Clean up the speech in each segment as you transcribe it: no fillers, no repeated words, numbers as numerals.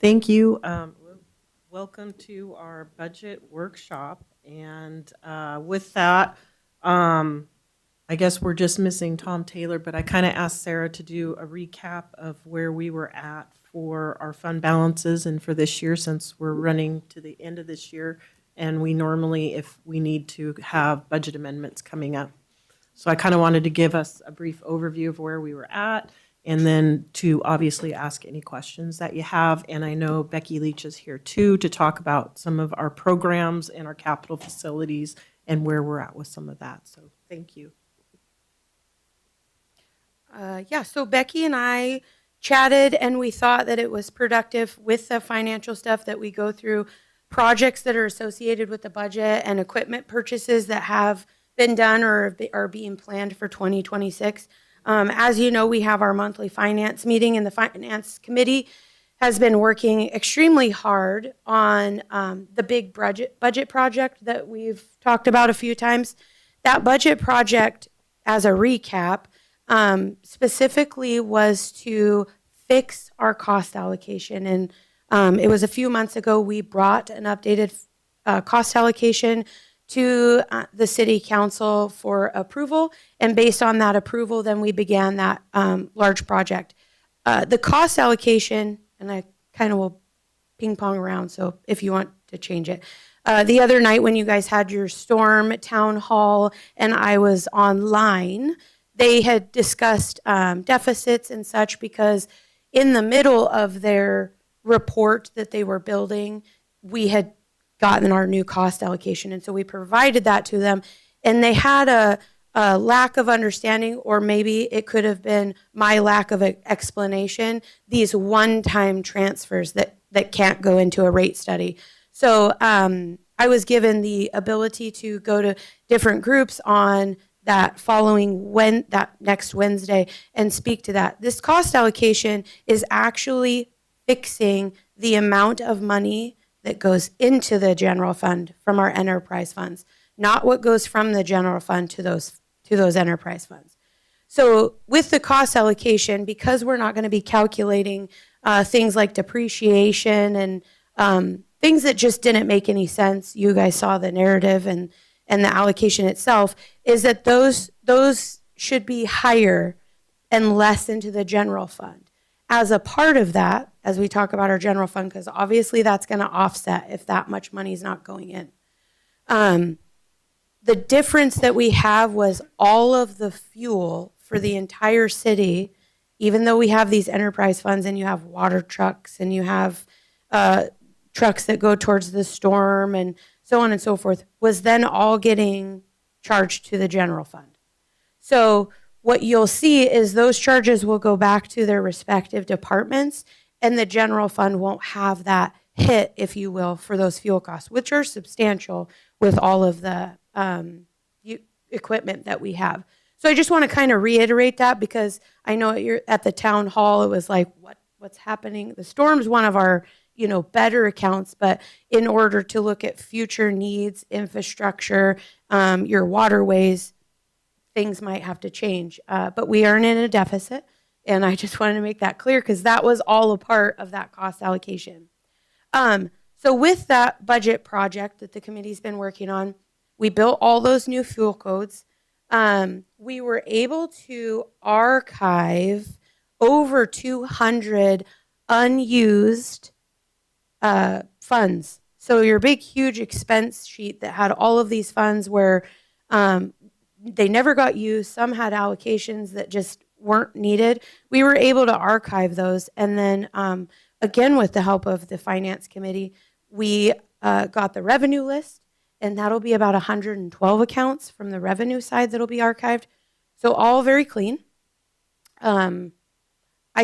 Thank you. Welcome to our budget workshop. And with that, I guess we're just missing Tom Taylor, but I kind of asked Sarah to do a recap of where we were at for our fund balances and for this year, since we're running to the end of this year. And we normally, if we need to, have budget amendments coming up. So I kind of wanted to give us a brief overview of where we were at, and then to obviously ask any questions that you have. And I know Becky Leach is here too to talk about some of our programs and our capital facilities and where we're at with some of that. So thank you. So Becky and I chatted, and we thought that it was productive with the financial stuff that we go through projects that are associated with the budget and equipment purchases that have been done or are being planned for 2026. As you know, we have our monthly finance meeting, and the finance committee has been working extremely hard on the big budget project that we've talked about a few times. That budget project, as a recap, specifically was to fix our cost allocation. And it was a few months ago we brought an updated cost allocation to the city council for approval. And based on that approval, then we began that large project. The cost allocation, and I kind of will ping pong around, so if you want to change it. The other night when you guys had your storm town hall and I was online, they had discussed deficits and such, because in the middle of their report that they were building, we had gotten our new cost allocation. And so we provided that to them, and they had a lack of understanding, or maybe it could have been my lack of explanation, these one-time transfers that can't go into a rate study. So I was given the ability to go to different groups on that that next Wednesday and speak to that. This cost allocation is actually fixing the amount of money that goes into the general fund from our enterprise funds, not what goes from the general fund to those enterprise funds. So with the cost allocation, because we're not going to be calculating things like depreciation and things that just didn't make any sense, you guys saw the narrative and the allocation itself, is that those should be higher and less into the general fund. As a part of that, as we talk about our general fund, because obviously that's going to offset if that much money is not going in. The difference that we have was all of the fuel for the entire city, even though we have these enterprise funds and you have water trucks and you have trucks that go towards the storm and so on and so forth, was then all getting charged to the general fund. So what you'll see is those charges will go back to their respective departments, and the general fund won't have that hit, if you will, for those fuel costs, which are substantial with all of the equipment that we have. So I just want to kind of reiterate that, because I know you're at the town hall, it was like, what's happening? The storm's one of our better accounts, but in order to look at future needs, infrastructure, your waterways, things might have to change. But we aren't in a deficit, and I just wanted to make that clear, because that was all a part of that cost allocation. So with that budget project that the committee's been working on, we built all those new fuel codes. We were able to archive over 200 unused funds. So your big, huge expense sheet that had all of these funds where they never got used, some had allocations that just weren't needed. We were able to archive those. And then again, with the help of the finance committee, we got the revenue list, and that'll be about 112 accounts from the revenue side that'll be archived. So all very clean. I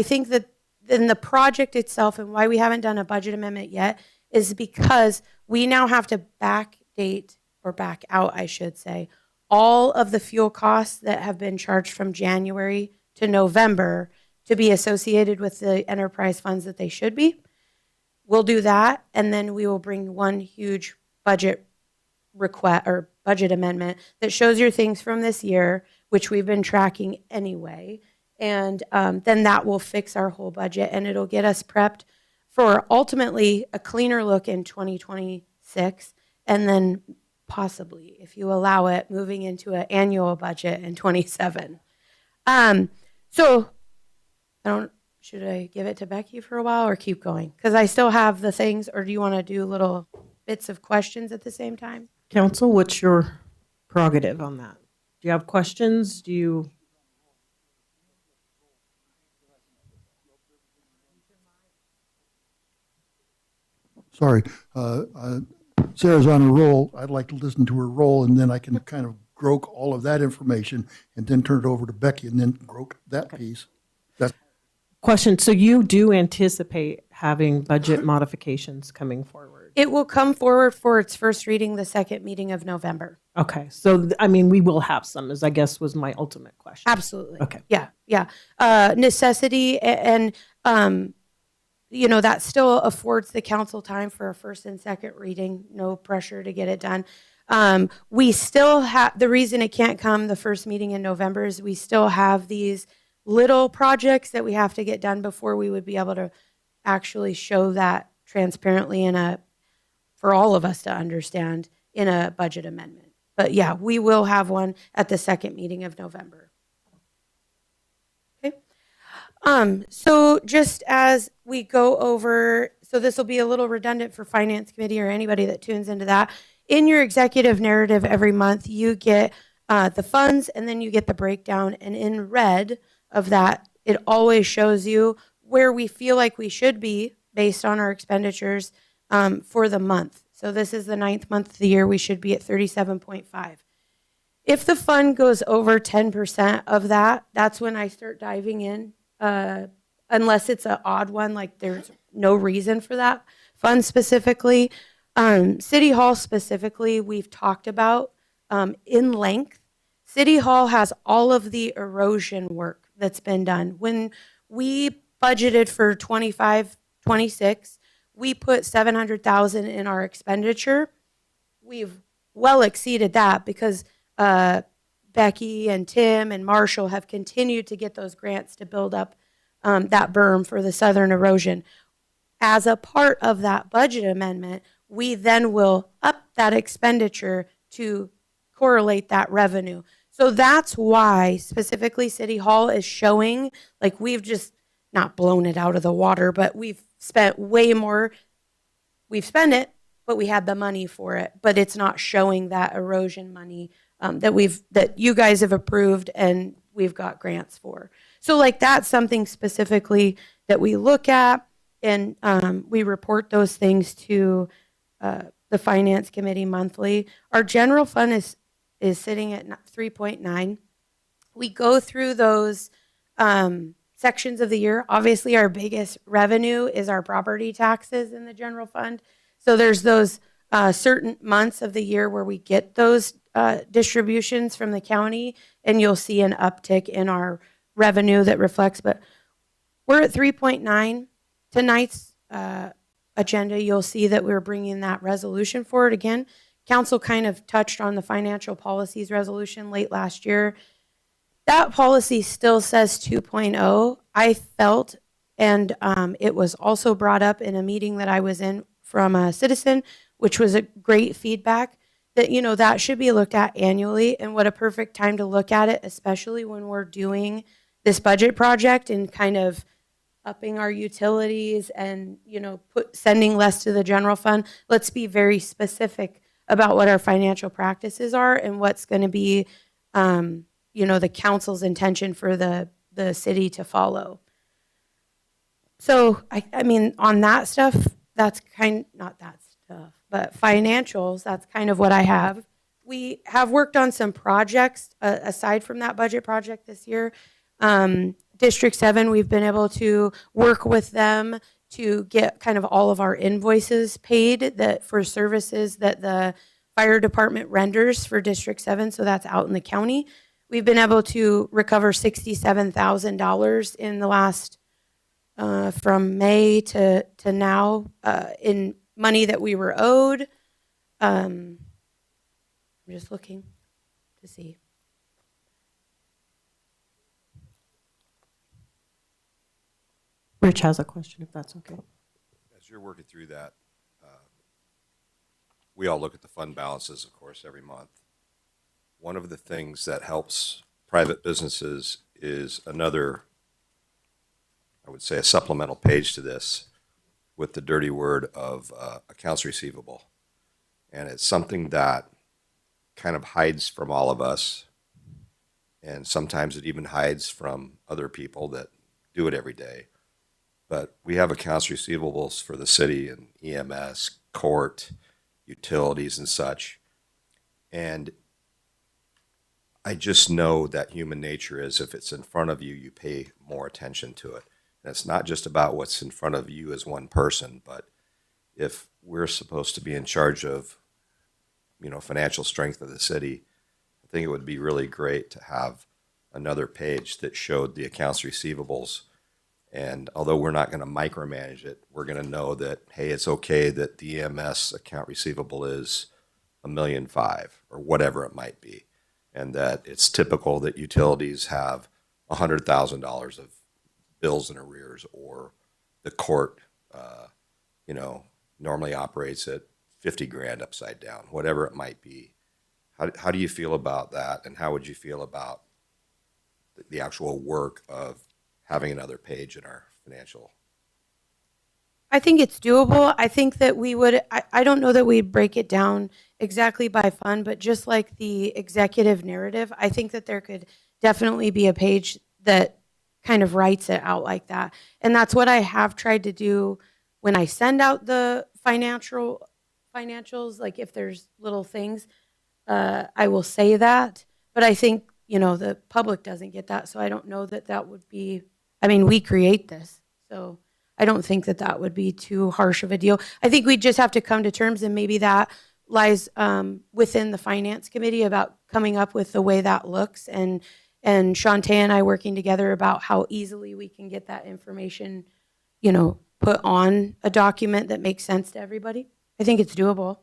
think that in the project itself, and why we haven't done a budget amendment yet, is because we now have to backdate, or back out, I should say, all of the fuel costs that have been charged from January to November to be associated with the enterprise funds that they should be. We'll do that, and then we will bring one huge budget request or budget amendment that shows your things from this year, which we've been tracking anyway. And then that will fix our whole budget, and it'll get us prepped for ultimately a cleaner look in 2026, and then possibly, if you allow it, moving into an annual budget in 27. So should I give it to Becky for a while or keep going? Because I still have the things, or do you want to do little bits of questions at the same time? Council, what's your prerogative on that? Do you have questions? Do you? Sorry, Sarah's on a roll. I'd like to listen to her roll, and then I can kind of groke all of that information and then turn it over to Becky and then groke that piece. Question, so you do anticipate having budget modifications coming forward? It will come forward for its first reading the second meeting of November. Okay, so, I mean, we will have some, as I guess was my ultimate question. Absolutely. Okay. Yeah, yeah. Necessity and, that still affords the council time for a first and second reading, no pressure to get it done. We still have, the reason it can't come the first meeting in November is we still have these little projects that we have to get done before we would be able to actually show that transparently for all of us to understand in a budget amendment. But yeah, we will have one at the second meeting of November. Okay. So just as we go over, so this will be a little redundant for Finance Committee or anybody that tunes into that. In your executive narrative every month, you get the funds and then you get the breakdown. And in red of that, it always shows you where we feel like we should be based on our expenditures for the month. So this is the 9th month of the year. We should be at 37.5. If the fund goes over 10% of that, that's when I start diving in, unless it's an odd one, like there's no reason for that fund specifically. City Hall specifically, we've talked about in length. City Hall has all of the erosion work that's been done. When we budgeted for 25, 26, we put 700,000 in our expenditure. We've well exceeded that because Becky and Tim and Marshall have continued to get those grants to build up that berm for the southern erosion. As a part of that budget amendment, we then will up that expenditure to correlate that revenue. So that's why specifically City Hall is showing, like we've just not blown it out of the water, but we've spent way more. We've spent it, but we had the money for it, but it's not showing that erosion money that you guys have approved and we've got grants for. So like that's something specifically that we look at, and we report those things to the Finance Committee monthly. Our general fund is sitting at 3.9. We go through those sections of the year. Obviously, our biggest revenue is our property taxes in the general fund. So there's those certain months of the year where we get those distributions from the county, and you'll see an uptick in our revenue that reflects. But we're at 3.9. Tonight's agenda, you'll see that we're bringing that resolution forward again. Council kind of touched on the financial policies resolution late last year. That policy still says 2.0. I felt, and it was also brought up in a meeting that I was in from a citizen, which was a great feedback, that, that should be looked at annually. And what a perfect time to look at it, especially when we're doing this budget project and kind of upping our utilities and, sending less to the general fund. Let's be very specific about what our financial practices are and what's going to be, the council's intention for the city to follow. So, I mean, on that stuff, that's not that stuff, but financials, that's kind of what I have. We have worked on some projects aside from that budget project this year. District 7, we've been able to work with them to get kind of all of our invoices paid for services that the fire department renders for District 7, so that's out in the county. We've been able to recover $67,000 in the last, from May to now, in money that we were owed. I'm just looking to see. Rich has a question, if that's okay. as you're working through that, we all look at the fund balances, of course, every month. One of the things that helps private businesses is another, I would say, a supplemental page to this with the dirty word of accounts receivable. And it's something that kind of hides from all of us. And sometimes it even hides from other people that do it every day. But we have accounts receivables for the city and EMS, court, utilities and such. And I just know that human nature is if it's in front of you, you pay more attention to it. And it's not just about what's in front of you as one person, but if we're supposed to be in charge of, financial strength of the city, I think it would be really great to have another page that showed the accounts receivables. And although we're not going to micromanage it, we're going to know that, hey, it's okay that the EMS account receivable is $1.5 million or whatever it might be. And that it's typical that utilities have $100,000 of bills in arrears, or the court, normally operates at 50 grand upside down, whatever it might be. How do you feel about that? And how would you feel about the actual work of having another page in our financial? I think it's doable. I think that we would, I don't know that we'd break it down exactly by fund, but just like the executive narrative, I think that there could definitely be a page that kind of writes it out like that. And that's what I have tried to do when I send out the financials, like if there's little things, I will say that. But I think, the public doesn't get that. So I don't know that that would be, we create this. So I don't think that that would be too harsh of a deal. I think we just have to come to terms, and maybe that lies within the finance committee about coming up with the way that looks, and Shantae and I working together about how easily we can get that information, put on a document that makes sense to everybody. I think it's doable.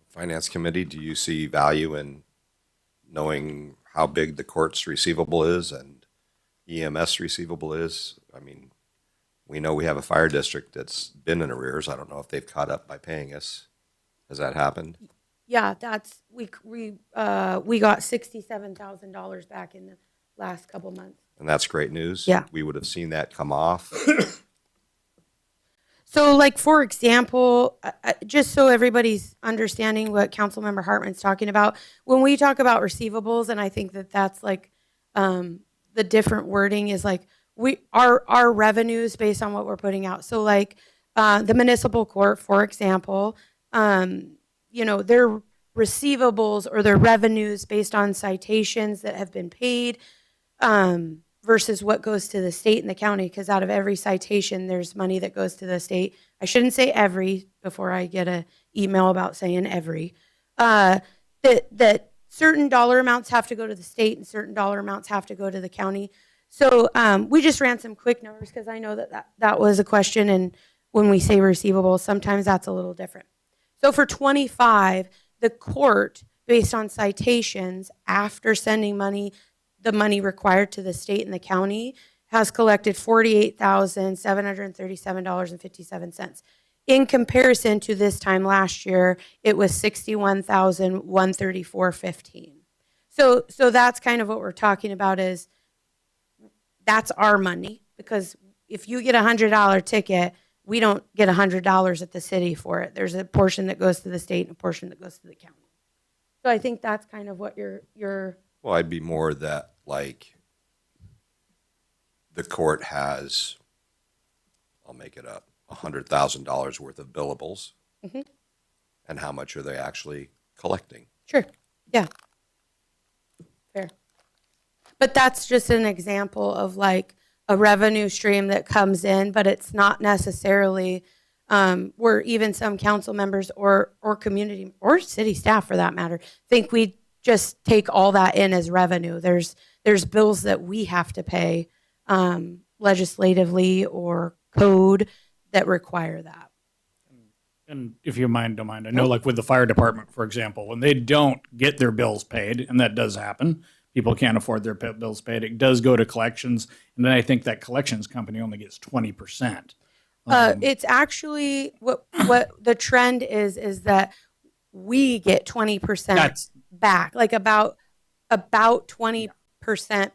Finance committee, do you see value in knowing how big the court's receivable is and EMS receivable is? We know we have a fire district that's been in arrears. I don't know if they've caught up by paying us. Has that happened? Yeah, that's we got $67,000 back in the last couple months. And that's great news. Yeah. We would have seen that come off. So, like, for example, just so everybody's understanding what Councilmember Hartman's talking about, when we talk about receivables, and I think that that's like the different wording is like our revenues based on what we're putting out. So, like the municipal court, for example, their receivables or their revenues based on citations that have been paid versus what goes to the state and the county, because out of every citation, there's money that goes to the state. I shouldn't say every before I get an email about saying every. That certain dollar amounts have to go to the state and certain dollar amounts have to go to the county. So we just ran some quick numbers because I know that was a question, and when we say receivables, sometimes that's a little different. So for 25, the court, based on citations, after sending the money required to the state and the county, has collected $48,737.57. In comparison to this time last year, it was $61,134.15. So that's kind of what we're talking about, is that's our money, because if you get a $100 ticket, we don't get $100 at the city for it. There's a portion that goes to the state and a portion that goes to the county. So I think that's kind of what you're Well, I'd be more that, like, the court has, I'll make it up, $100,000 worth of billables. Mhm. And how much are they actually collecting? Sure. Yeah. Fair. But that's just an example of like a revenue stream that comes in, but it's not necessarily where even some council members or community or city staff, for that matter, think we just take all that in as revenue. There's bills that we have to pay legislatively or code that require that. And if you don't mind, I know like with the fire department, for example, when they don't get their bills paid, and that does happen, people can't afford their bills paid, it does go to collections. And then I think that collections company only gets 20%. It's actually what the trend is that we get 20% That's back, like about 20%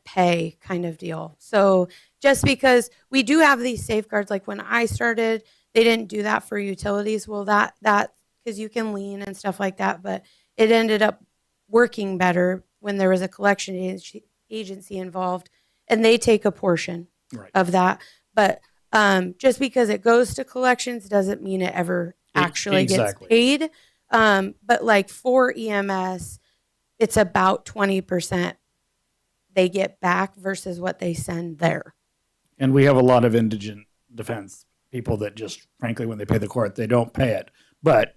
pay kind of deal. So just because we do have these safeguards, like when I started, they didn't do that for utilities. Well, that because you can lien and stuff like that, but it ended up working better when there was a collection agency involved, and they take a portion right. of that. But just because it goes to collections doesn't mean it ever actually Exactly. gets paid. But like for EMS, it's about 20% they get back versus what they send there. And we have a lot of indigent defense people that just, frankly, when they pay the court, they don't pay it. But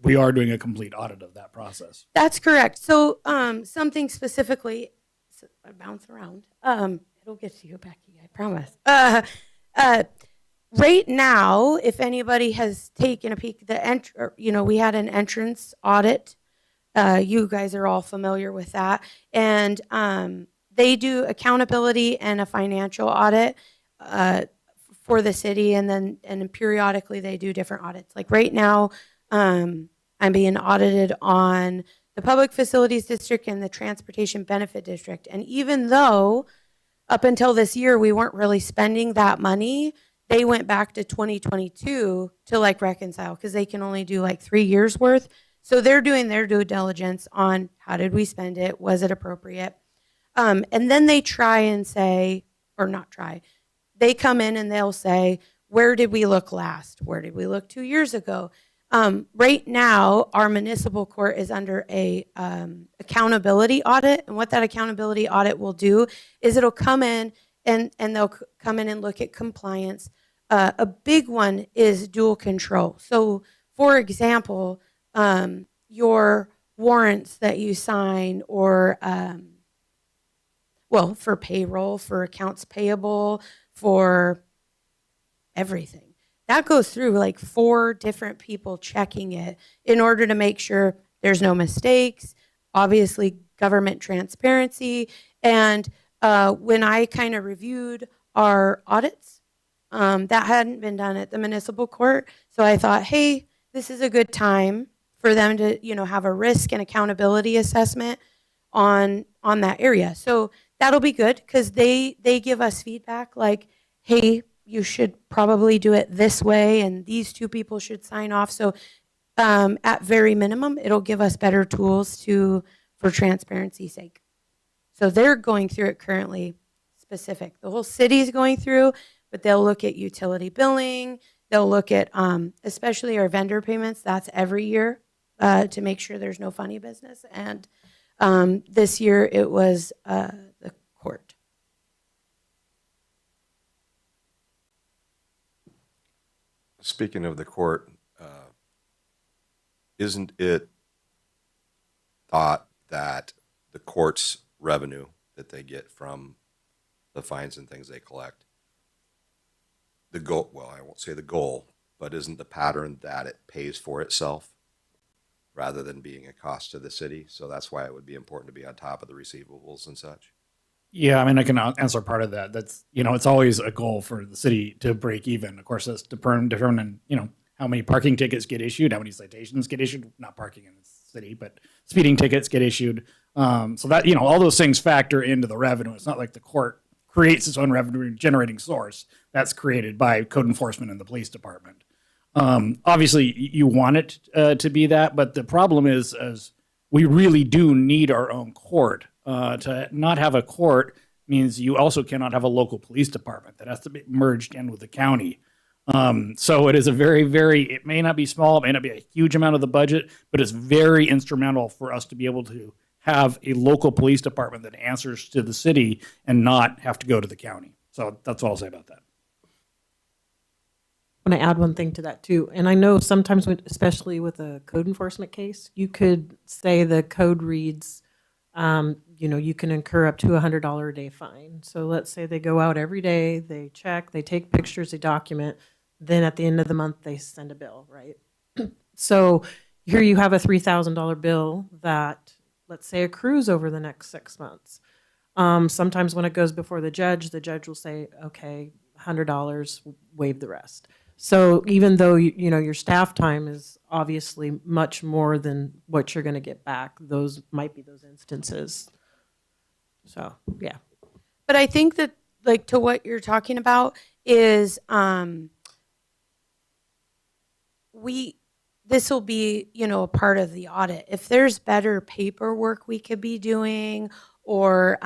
we are doing a complete audit of that process. That's correct. So something specifically, so I bounce around. It'll get to you, Becky, I promise. Right now, if anybody has taken a peek, we had an entrance audit. You guys are all familiar with that. And they do accountability and a financial audit for the city. And periodically they do different audits. Like right now, I'm being audited on the Public Facilities District and the Transportation Benefit District. And even though up until this year we weren't really spending that money, they went back to 2022 to like reconcile because they can only do like 3 years worth. So they're doing their due diligence on how did we spend it? Was it appropriate? And then they try and say, or not try, they come in and they'll say, where did we look last? Where did we look 2 years ago? Right now, our municipal court is under a accountability audit. And what that accountability audit will do is it'll come in and they'll come in and look at compliance. A big one is dual control. So for example, your warrants that you sign or, for payroll, for accounts payable, for everything. That goes through like 4 different people checking it in order to make sure there's no mistakes, obviously government transparency. And when I kind of reviewed our audits, that hadn't been done at the municipal court. So I thought, hey, this is a good time for them to, have a risk and accountability assessment on that area. So that'll be good because they give us feedback like, hey, you should probably do it this way and these 2 people should sign off. So at very minimum, it'll give us better tools for transparency's sake. So they're going through it currently specific. The whole city is going through, but they'll look at utility billing. They'll look at especially our vendor payments. That's every year to make sure there's no funny business. And this year it was the court. Speaking of the court, isn't it thought that the court's revenue that they get from the fines and things they collect, the goal, well, I won't say the goal, but isn't the pattern that it pays for itself rather than being a cost to the city? So that's why it would be important to be on top of the receivables and such. Yeah, I mean, I can answer part of that. That's, it's always a goal for the city to break even. Of course, that's determined, how many parking tickets get issued, how many citations get issued, not parking in the city, but speeding tickets get issued. So that, all those things factor into the revenue. It's not like the court creates its own revenue generating source. That's created by code enforcement and the police department. Obviously, you want it to be that, but the problem is we really do need our own court. To not have a court means you also cannot have a local police department that has to be merged in with the county. So it is a very, it may not be small, it may not be a huge amount of the budget, but it's very instrumental for us to be able to have a local police department that answers to the city and not have to go to the county. So that's all I'll say about that. I want to add one thing to that too. And I know sometimes, especially with a code enforcement case, you could say the code reads, you can incur up to $100 a day fine. So let's say they go out every day, they check, they take pictures, they document, then at the end of the month, they send a bill, right? So here you have a $3,000 bill that let's say, accrues over the next 6 months. Sometimes when it goes before the judge will say, okay, $100, waive the rest. So even though, you know, your staff time is obviously much more than what you're going to get back, those might be those instances. So, yeah. But I think that, like, to what you're talking about is, this will be, you know, a part of the audit. If there's better paperwork we could be doing, or,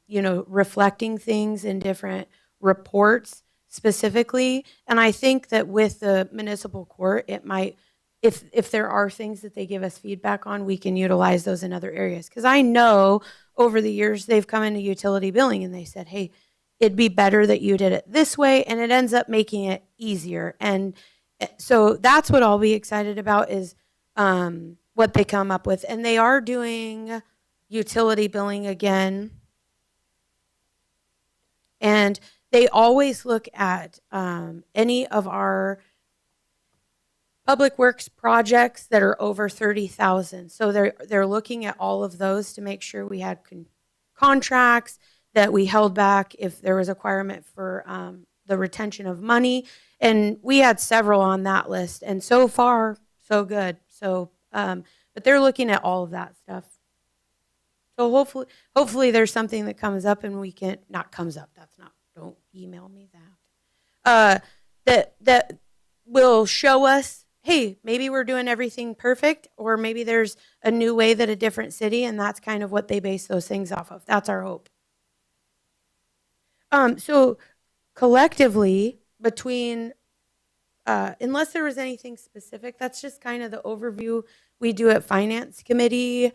you know, reflecting things in different reports specifically. And I think that with the municipal court, it might, if there are things that they give us feedback on, we can utilize those in other areas. Because I know over the years they've come into utility billing and they said, hey, it'd be better that you did it this way, and it ends up making it easier. And so that's what I'll be excited about is what they come up with. And they are doing utility billing again. And they always look at any of our public works projects that are over 30,000. So they're looking at all of those to make sure we had contracts, that we held back if there was a requirement for the retention of money. And we had several on that list. And so far, so good. So, but they're looking at all of that stuff. So hopefully there's something that comes up and we can, not comes up, that's not, don't email me that. That will show us, hey, maybe we're doing everything perfect, or maybe there's a new way that a different city, and that's kind of what they base those things off of. That's our hope. So collectively, between, unless there was anything specific, that's just kind of the overview we do at Finance Committee.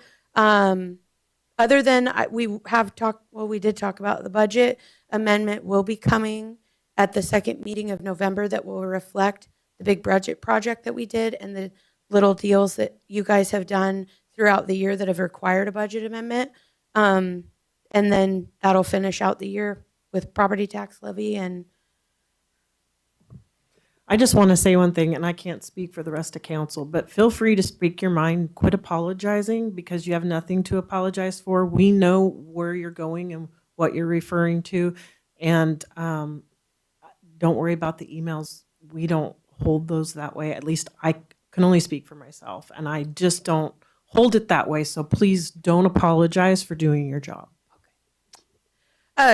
Other than we did talk about the budget amendment will be coming at the second meeting of November that will reflect the big budget project that we did and the little deals that you guys have done throughout the year that have required a budget amendment. And then that'll finish out the year with property tax levy. And I just want to say one thing, and I can't speak for the rest of council, but feel free to speak your mind. Quit apologizing, because you have nothing to apologize for. We know where you're going and what you're referring to. And don't worry about the emails. We don't hold those that way. At least I can only speak for myself. And I just don't hold it that way. So please don't apologize for doing your job.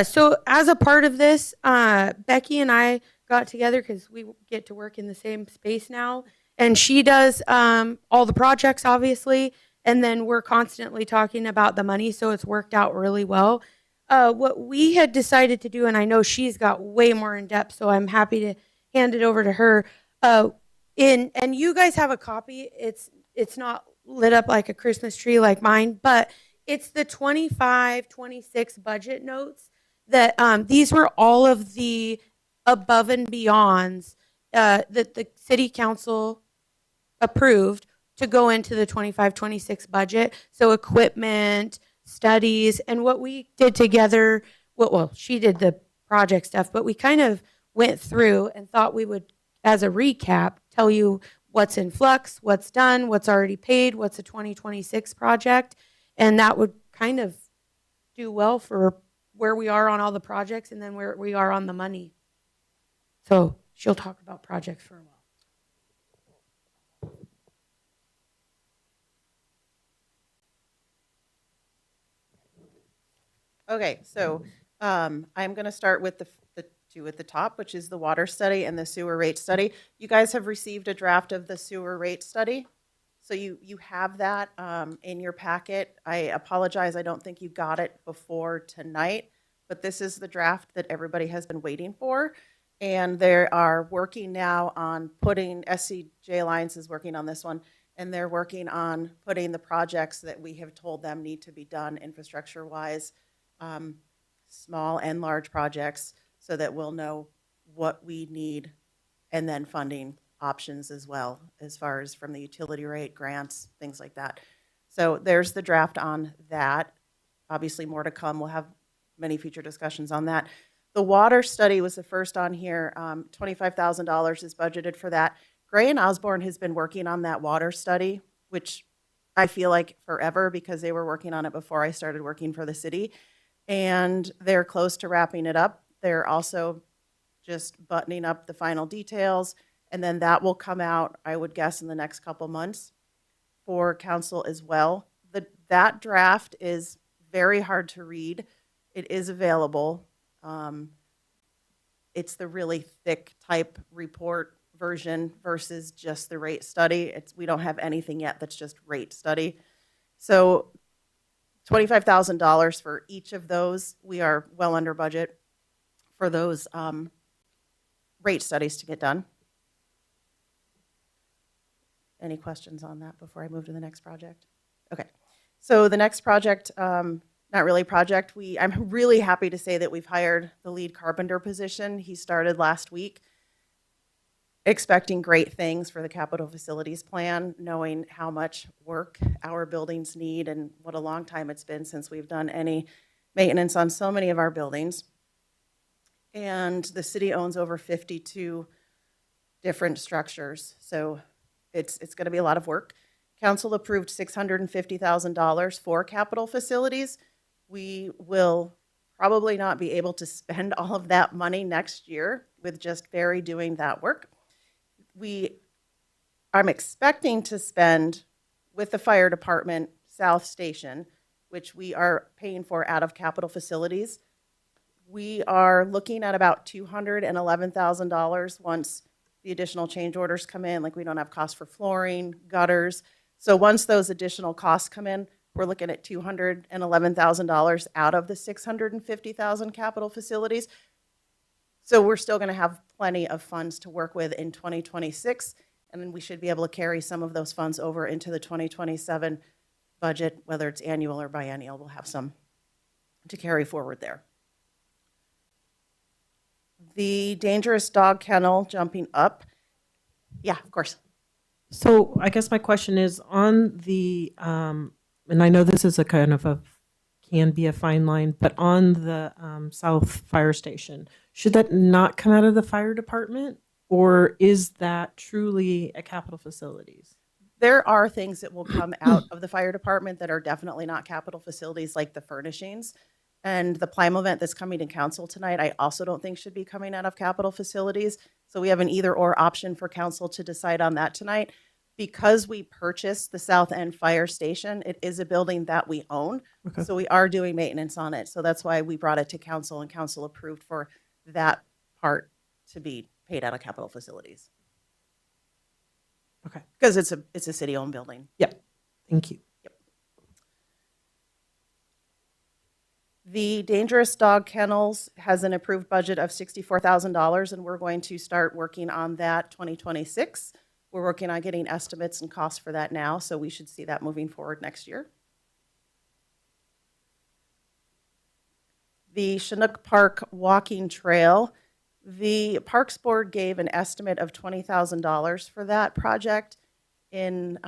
so as a part of this, Becky and I got together because we get to work in the same space now. And she does all the projects, obviously. And then we're constantly talking about the money. So it's worked out really well. What we had decided to do, and I know she's got way more in depth, so I'm happy to hand it over to her. And you guys have a copy. It's not lit up like a Christmas tree like mine, but it's the 25-26 budget notes that these were all of the above and beyonds that the city council approved to go into the 25-26 budget. So equipment, studies, and what we did together, well, she did the project stuff, but we kind of went through and thought we would, as a recap, tell you what's in flux, what's done, what's already paid, what's a 2026 project. And that would kind of do well for where we are on all the projects and then where we are on the money. So she'll talk about projects for a while. Okay, so I'm going to start with the two at the top, which is the water study and the sewer rate study. You guys have received a draft of the sewer rate study. So you have that in your packet. I apologize, I don't think you got it before tonight, but this is the draft that everybody has been waiting for. And they are working now on putting, SCJ Alliance is working on this one, and they're working on putting the projects that we have told them need to be done infrastructure-wise, small and large projects, so that we'll know what we need, and then funding options as well, as far as from the utility rate, grants, things like that. So there's the draft on that. Obviously more to come. We'll have many future discussions on that. The water study was the first on here. $25,000 is budgeted for that. Gray and Osborne has been working on that water study, which I feel like forever because they were working on it before I started working for the city. And they're close to wrapping it up. They're also just buttoning up the final details. And then that will come out, I would guess, in the next couple months for council as well. That draft is very hard to read. It is available. It's the really thick type report version versus just the rate study. We don't have anything yet that's just rate study. So $25,000 for each of those. We are well under budget for those rate studies to get done. Any questions on that before I move to the next project? Okay. So the next project, not really project, I'm really happy to say that we've hired the lead carpenter position. He started last week. Expecting great things for the capital facilities plan, knowing how much work our buildings need and what a long time it's been since we've done any maintenance on so many of our buildings. And the city owns over 52 different structures, so it's going to be a lot of work. Council approved $650,000 for capital facilities. We will probably not be able to spend all of that money next year with just Barry doing that work. I'm expecting to spend with the fire department South Station, which we are paying for out of capital facilities. We are looking at about $211,000 once the additional change orders come in, like we don't have costs for flooring, gutters. So once those additional costs come in, we're looking at $211,000 out of the $650,000 capital facilities. So we're still going to have plenty of funds to work with in 2026, and then we should be able to carry some of those funds over into the 2027 budget, whether it's annual or biennial. We'll have some to carry forward there. The dangerous dog kennel jumping up. Yeah, of course. So I guess my question is on the, and I know this is a kind of can be a fine line, but on the South Fire Station, should that not come out of the fire department? Or is that truly a capital facilities? There are things that will come out of the fire department that are definitely not capital facilities, like the furnishings. And the Plimo event that's coming to council tonight, I also don't think should be coming out of capital facilities. So we have an either or option for council to decide on that tonight. Because we purchased the South End Fire Station, it is a building that we own. Okay. So we are doing maintenance on it. So that's why we brought it to council, and council approved for that part to be paid out of capital facilities. Okay. Because it's a city-owned building. Yep. Thank you. The dangerous dog kennels has an approved budget of $64,000, and we're going to start working on that 2026. We're working on getting estimates and costs for that now, so we should see that moving forward next year. The Chinook Park walking trail, the Parks Board gave an estimate of $20,000 for that project and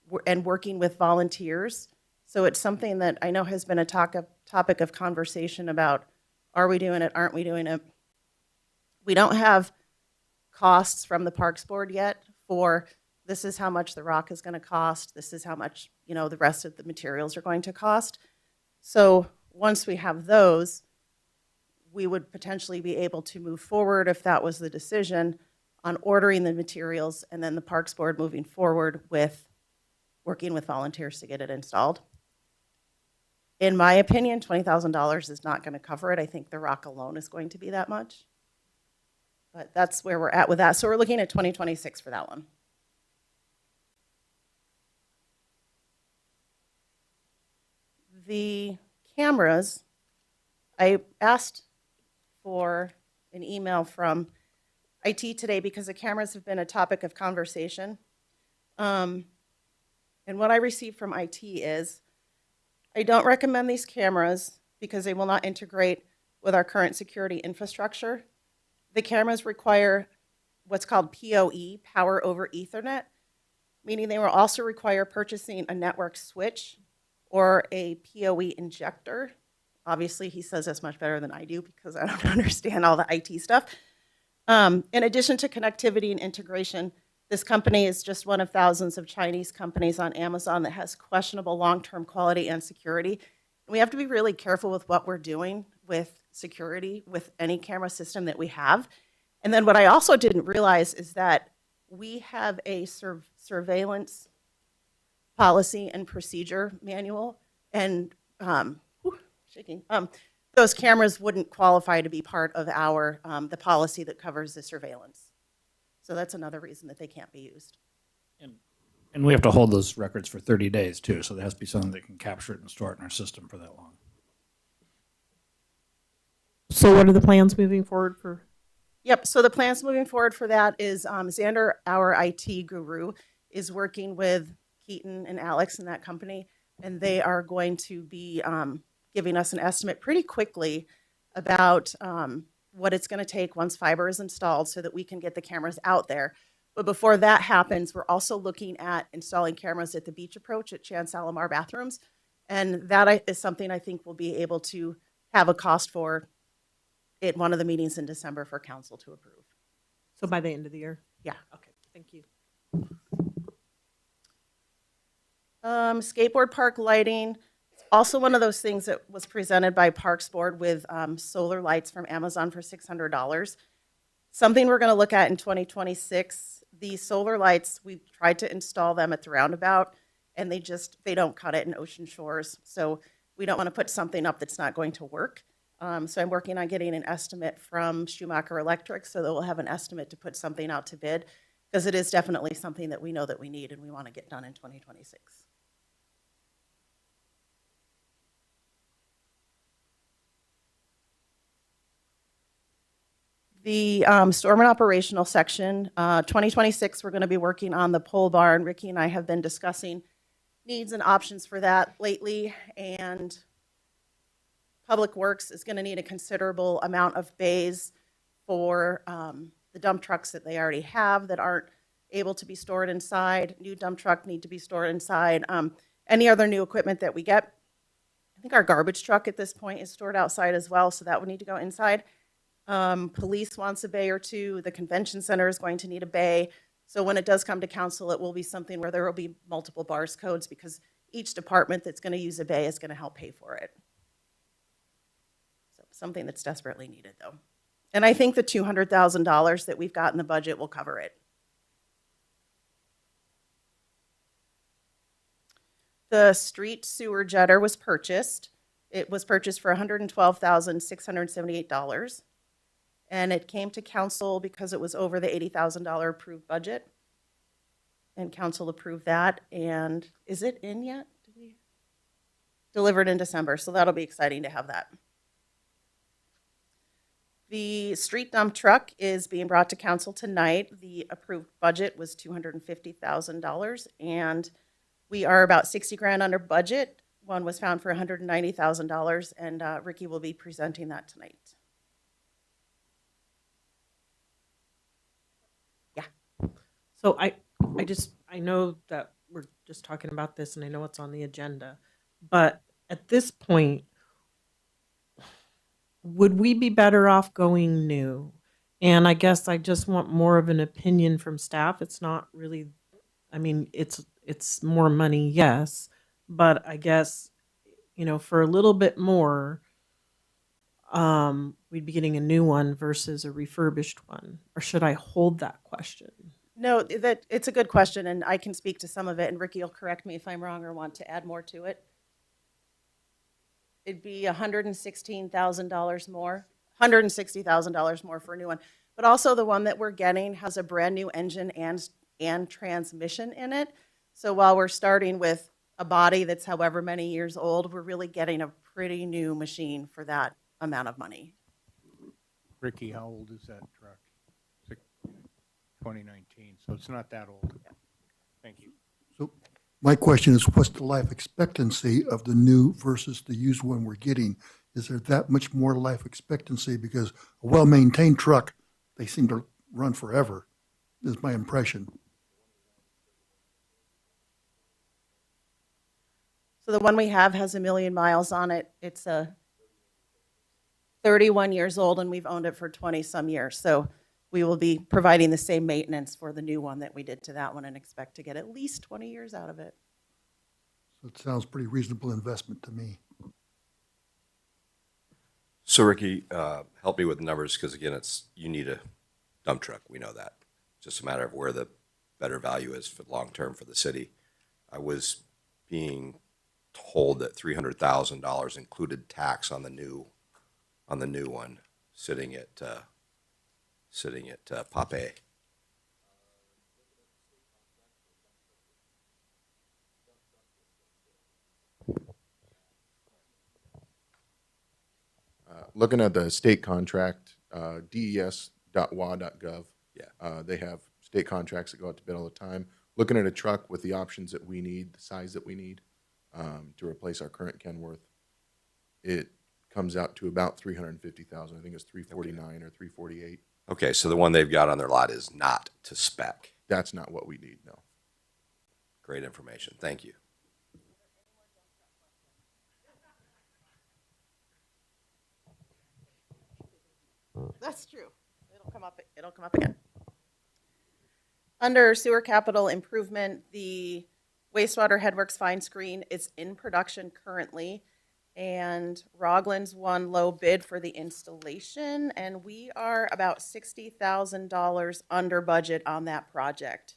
working with volunteers. So it's something that I know has been a topic of conversation about, are we doing it, aren't we doing it? We don't have costs from the Parks Board yet for this is how much the rock is going to cost, this is how much, the rest of the materials are going to cost. So once we have those, we would potentially be able to move forward, if that was the decision, on ordering the materials, and then the Parks Board moving forward with working with volunteers to get it installed. In my opinion, $20,000 is not going to cover it. I think the rock alone is going to be that much. But that's where we're at with that. So we're looking at 2026 for that one. The cameras, I asked for an email from IT today because the cameras have been a topic of conversation. And what I received from IT is, I don't recommend these cameras because they will not integrate with our current security infrastructure. The cameras require what's called PoE, Power over Ethernet, meaning they will also require purchasing a network switch or a PoE injector. Obviously, he says that's much better than I do because I don't understand all the IT stuff. In addition to connectivity and integration, This company is just one of thousands of Chinese companies on Amazon that has questionable long-term quality and security. We have to be really careful with what we're doing with security with any camera system that we have. And then what I also didn't realize is that we have a surveillance policy and procedure manual, and those cameras wouldn't qualify to be part of our the policy that covers the surveillance. So that's another reason that they can't be used. And we have to hold those records for 30 days too, so there has to be something that can capture it and store it in our system for that long. So what are the plans moving forward for? Yep, so the plans moving forward for that is Xander, our IT guru, is working with Keaton and Alex in that company, and they are going to be giving us an estimate pretty quickly about what it's going to take once fiber is installed so that we can get the cameras out there. But before that happens, we're also looking at installing cameras at the beach approach at Chan Salamar bathrooms, and that is something I think we'll be able to have a cost for at one of the meetings in December for council to approve. So by the end of the year? Yeah. Okay, thank you. Skateboard park lighting, also one of those things that was presented by Parks Board with solar lights from Amazon for $600. Something we're going to look at in 2026. The solar lights, we've tried to install them at the roundabout, and they don't cut it in Ocean Shores. So we don't want to put something up that's not going to work. So I'm working on getting an estimate from Schumacher Electric so that we'll have an estimate to put something out to bid, because it is definitely something that we know that we need and we want to get done in 2026. The storm and operational section, 2026, we're going to be working on the pole barn. Ricky and I have been discussing needs and options for that lately, and Public Works is going to need a considerable amount of bays for the dump trucks that they already have that aren't able to be stored inside. New dump truck need to be stored inside. Any other new equipment that we get, I think our garbage truck at this point is stored outside as well, so that would need to go inside. Police wants a bay or two. The convention center is going to need a bay. So when it does come to council, it will be something where there will be multiple bars codes, because each department that's going to use a bay is going to help pay for it. So something that's desperately needed, though. And I think the $200,000 that we've got in the budget will cover it. The street sewer jetter was purchased. It was purchased for $112,678. And it came to council because it was over the $80,000 approved budget. And council approved that. And is it in yet? Delivered in December, so that'll be exciting to have that. The street dump truck is being brought to council tonight. The approved budget was $250,000, and we are about 60 grand under budget. One was found for $190,000, and Ricky will be presenting that tonight. So I know that we're just talking about this and I know it's on the agenda, but at this point, would we be better off going new? And I guess I just want more of an opinion from staff. It's not really, I mean, it's more money, yes, but I guess, for a little bit more, we'd be getting a new one versus a refurbished one. Or should I hold that question? No, it's a good question, and I can speak to some of it, and Ricky will correct me if I'm wrong or want to add more to it. It'd be $116,000 more, $160,000 more for a new one. But also the one that we're getting has a brand new engine and transmission in it. So while we're starting with a body that's however many years old, we're really getting a pretty new machine for that amount of money. Ricky, how old is that truck? 2019, so it's not that old. Thank you. So my question is, what's the life expectancy of the new versus the used one we're getting? Is there that much more life expectancy? Because a well-maintained truck, they seem to run forever, is my impression. So the one we have has 1 million miles on it. It's 31 years old, and we've owned it for 20 some years. So we will be providing the same maintenance for the new one that we did to that one and expect to get at least 20 years out of it. So it sounds pretty reasonable investment to me. So Ricky, help me with the numbers, because again, you need a dump truck, we know that. Just a matter of where the better value is for long-term for the city. I was being told that $300,000 included tax on the new one, sitting at Pape. Looking at the state contract, des.wa.gov. Yeah. They have state contracts that go out to bid all the time. Looking at a truck with the options that we need, the size that we need, to replace our current Kenworth, it comes out to about 350,000. I think it's 349 or 348. Okay, so the one they've got on their lot is not to spec. That's not what we need, no. Great information. Thank you. That's true. It'll come up again. Under sewer capital improvement, the wastewater headworks fine screen is in production currently. And Rogland's won low bid for the installation, and we are about $60,000 under budget on that project.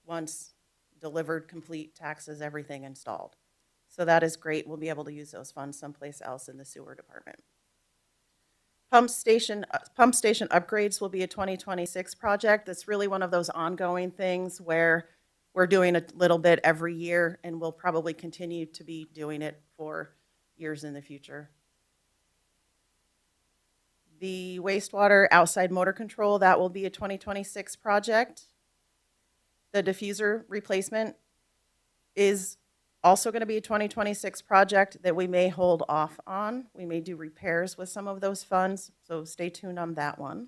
Once delivered, complete, taxes, everything installed. So that is great. We'll be able to use those funds someplace else in the sewer department. Pump station upgrades will be a 2026 project. That's really one of those ongoing things where we're doing a little bit every year, and we'll probably continue to be doing it for years in the future. The wastewater outside motor control, that will be a 2026 project. The diffuser replacement is also going to be a 2026 project that we may hold off on. We may do repairs with some of those funds, so stay tuned on that one.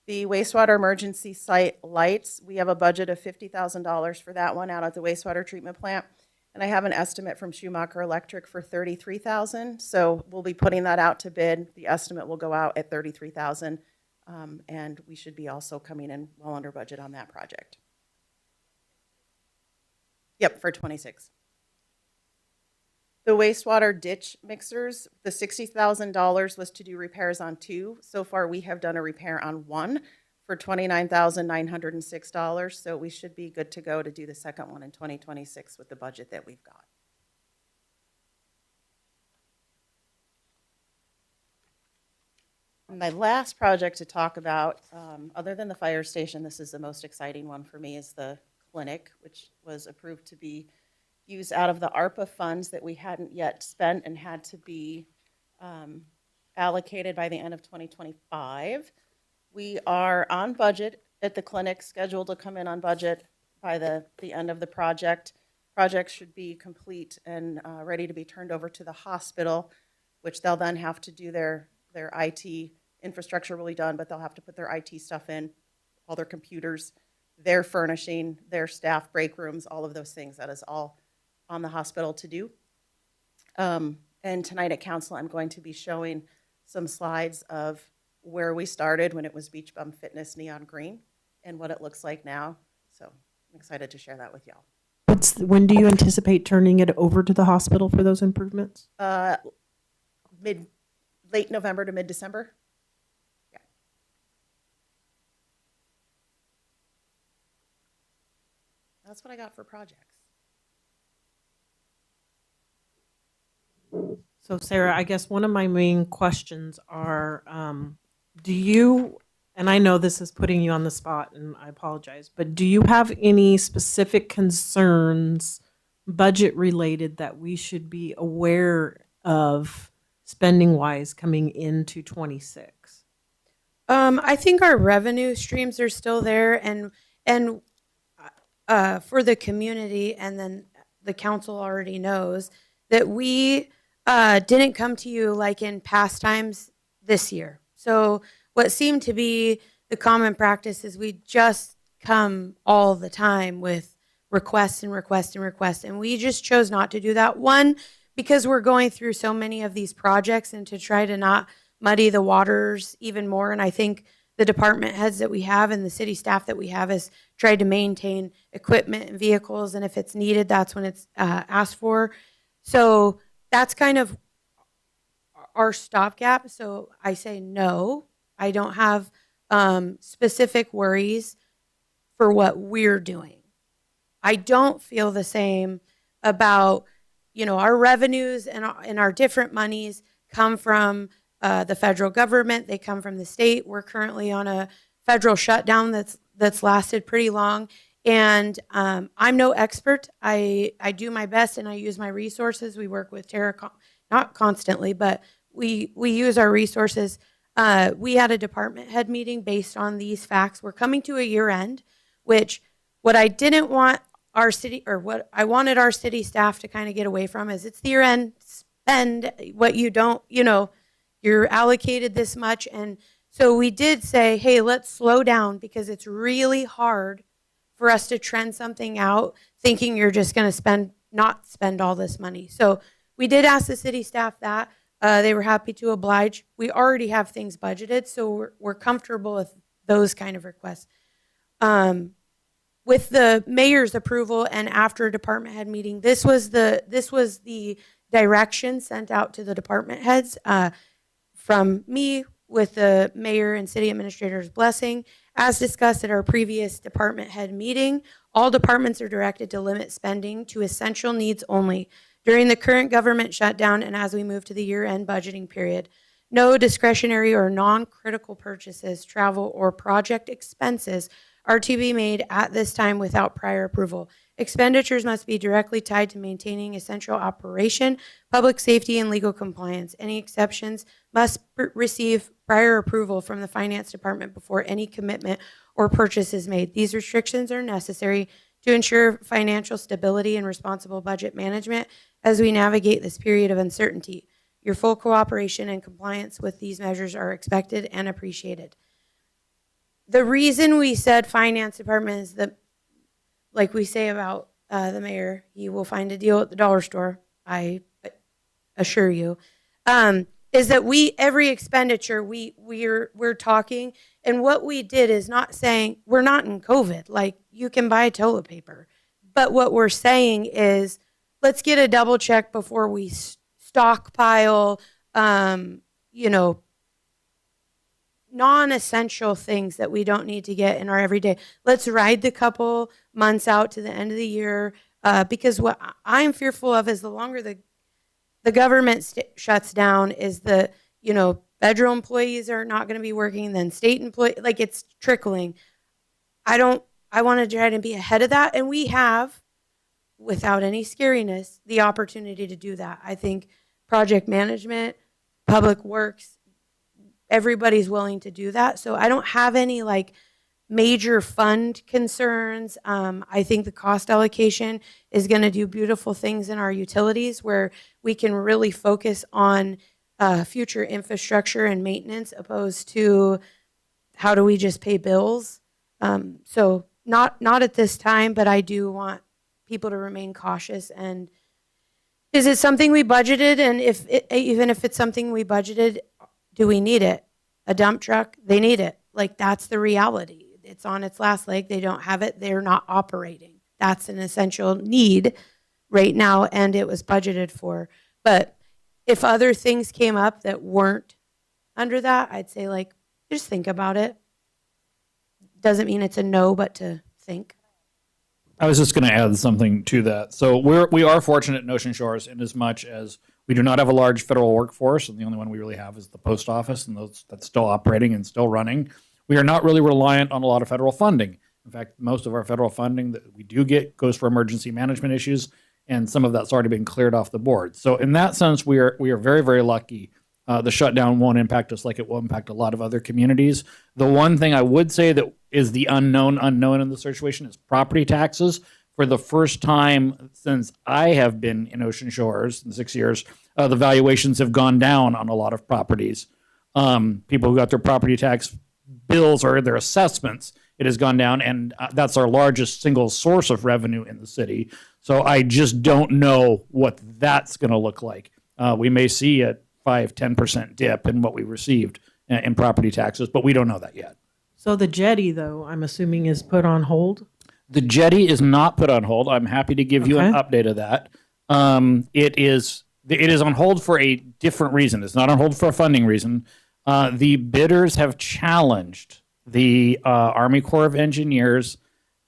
The wastewater emergency site lights, we have a budget of $50,000 for that one out at the wastewater treatment plant. And I have an estimate from Schumacher Electric for $33,000. So we'll be putting that out to bid. The estimate will go out at $33,000. And we should be also coming in well under budget on that project. Yep, for 26. The wastewater ditch mixers, the $60,000 was to do repairs on 2. So far, we have done a repair on 1 for $29,906. So we should be good to go to do the second one in 2026 with the budget that we've got. My last project to talk about, other than the fire station, this is the most exciting one for me, is the clinic, which was approved to be used out of the ARPA funds that we hadn't yet spent and had to be allocated by the end of 2025. We are on budget at the clinic, scheduled to come in on budget by the end of the project. Project should be complete and ready to be turned over to the hospital, which they'll then have to do their IT infrastructure really done, but they'll have to put their IT stuff in, all their computers, their furnishing, their staff break rooms, all of those things. That is all on the hospital to do. And tonight at council, I'm going to be showing some slides of where we started when it was Beach Bum Fitness Neon Green and what it looks like now. So I'm excited to share that with y'all. When do you anticipate turning it over to the hospital for those improvements? Late November to mid-December. Yeah. That's what I got for projects. So Sarah, I guess one of my main questions are, do you, and I know this is putting you on the spot and I apologize, but do you have any specific concerns, budget related, that we should be aware of spending wise coming into 26? I think our revenue streams are still there, and for the community, and then the council already knows that we didn't come to you like in past times this year. So what seemed to be the common practice is we just come all the time with requests and requests and requests, and we just chose not to do that. One, because we're going through so many of these projects and to try to not muddy the waters even more. And I think the department heads that we have and the city staff that we have has tried to maintain equipment and vehicles, and if it's needed, that's when it's asked for. So that's kind of our stopgap. So I say no. I don't have specific worries for what we're doing. I don't feel the same about, our revenues and our different monies come from the federal government. They come from the state. We're currently on a federal shutdown that's lasted pretty long. And I'm no expert. I do my best and I use my resources. We work with Terra, not constantly, but we use our resources. We had a department head meeting based on these facts. We're coming to a year end, which what I didn't want our city, or what I wanted our city staff to kind of get away from is it's the year end, spend what you don't, you're allocated this much. And so we did say, hey, let's slow down because it's really hard for us to trend something out thinking you're just going to not spend all this money. So we did ask the city staff that. They were happy to oblige. We already have things budgeted, so we're comfortable with those kind of requests. With the mayor's approval and after a department head meeting, this was the direction sent out to the department heads from me with the mayor and city administrator's blessing. As discussed at our previous department head meeting, all departments are directed to limit spending to essential needs only during the current government shutdown and as we move to the year-end budgeting period. No discretionary or non-critical purchases, travel, or project expenses are to be made at this time without prior approval. Expenditures must be directly tied to maintaining essential operation, public safety, and legal compliance. Any exceptions must receive prior approval from the finance department before any commitment or purchase is made. These restrictions are necessary to ensure financial stability and responsible budget management as we navigate this period of uncertainty. Your full cooperation and compliance with these measures are expected and appreciated. The reason we said finance department is that, like we say about the mayor, he will find a deal at the dollar store, I assure you, is that every expenditure we're talking, and what we did is not saying we're not in COVID, like you can buy toilet paper, but what we're saying is let's get a double check before we stockpile, non-essential things that we don't need to get in our everyday. Let's ride the couple months out to the end of the year because what I'm fearful of is the longer the government shuts down is federal employees are not going to be working, then state employees, like it's trickling. I want to try to be ahead of that, and we have, without any scariness, the opportunity to do that. I think project management, public works, everybody's willing to do that. So I don't have any major fund concerns. I think the cost allocation is going to do beautiful things in our utilities where we can really focus on future infrastructure and maintenance opposed to how do we just pay bills. So not at this time, but I do want people to remain cautious. And is it something we budgeted? And even if it's something we budgeted, do we need it? A dump truck, they need it. That's the reality. It's on its last leg. They don't have it. They're not operating. That's an essential need right now, and it was budgeted for. But if other things came up that weren't under that, I'd say just think about it. Doesn't mean it's a no, but to think. I was just going to add something to that. So we are fortunate in Ocean Shores in as much as we do not have a large federal workforce, and the only one we really have is the post office, and that's still operating and still running. We are not really reliant on a lot of federal funding. In fact, most of our federal funding that we do get goes for emergency management issues, and some of that's already been cleared off the board. So in that sense, we are very, very lucky. The shutdown won't impact us like it will impact a lot of other communities. The one thing I would say that is the unknown in the situation is property taxes. For the first time since I have been in Ocean Shores in 6 years, the valuations have gone down on a lot of properties. People who got their property tax bills or their assessments, it has gone down, and that's our largest single source of revenue in the city. So I just don't know what that's going to look like. We may see a 5-10% dip in what we received in property taxes, but we don't know that yet. So the jetty, though, I'm assuming is put on hold? The jetty is not put on hold. I'm happy to give you an Okay. update of that. It is on hold for a different reason. It's not on hold for a funding reason. The bidders have challenged the Army Corps of Engineers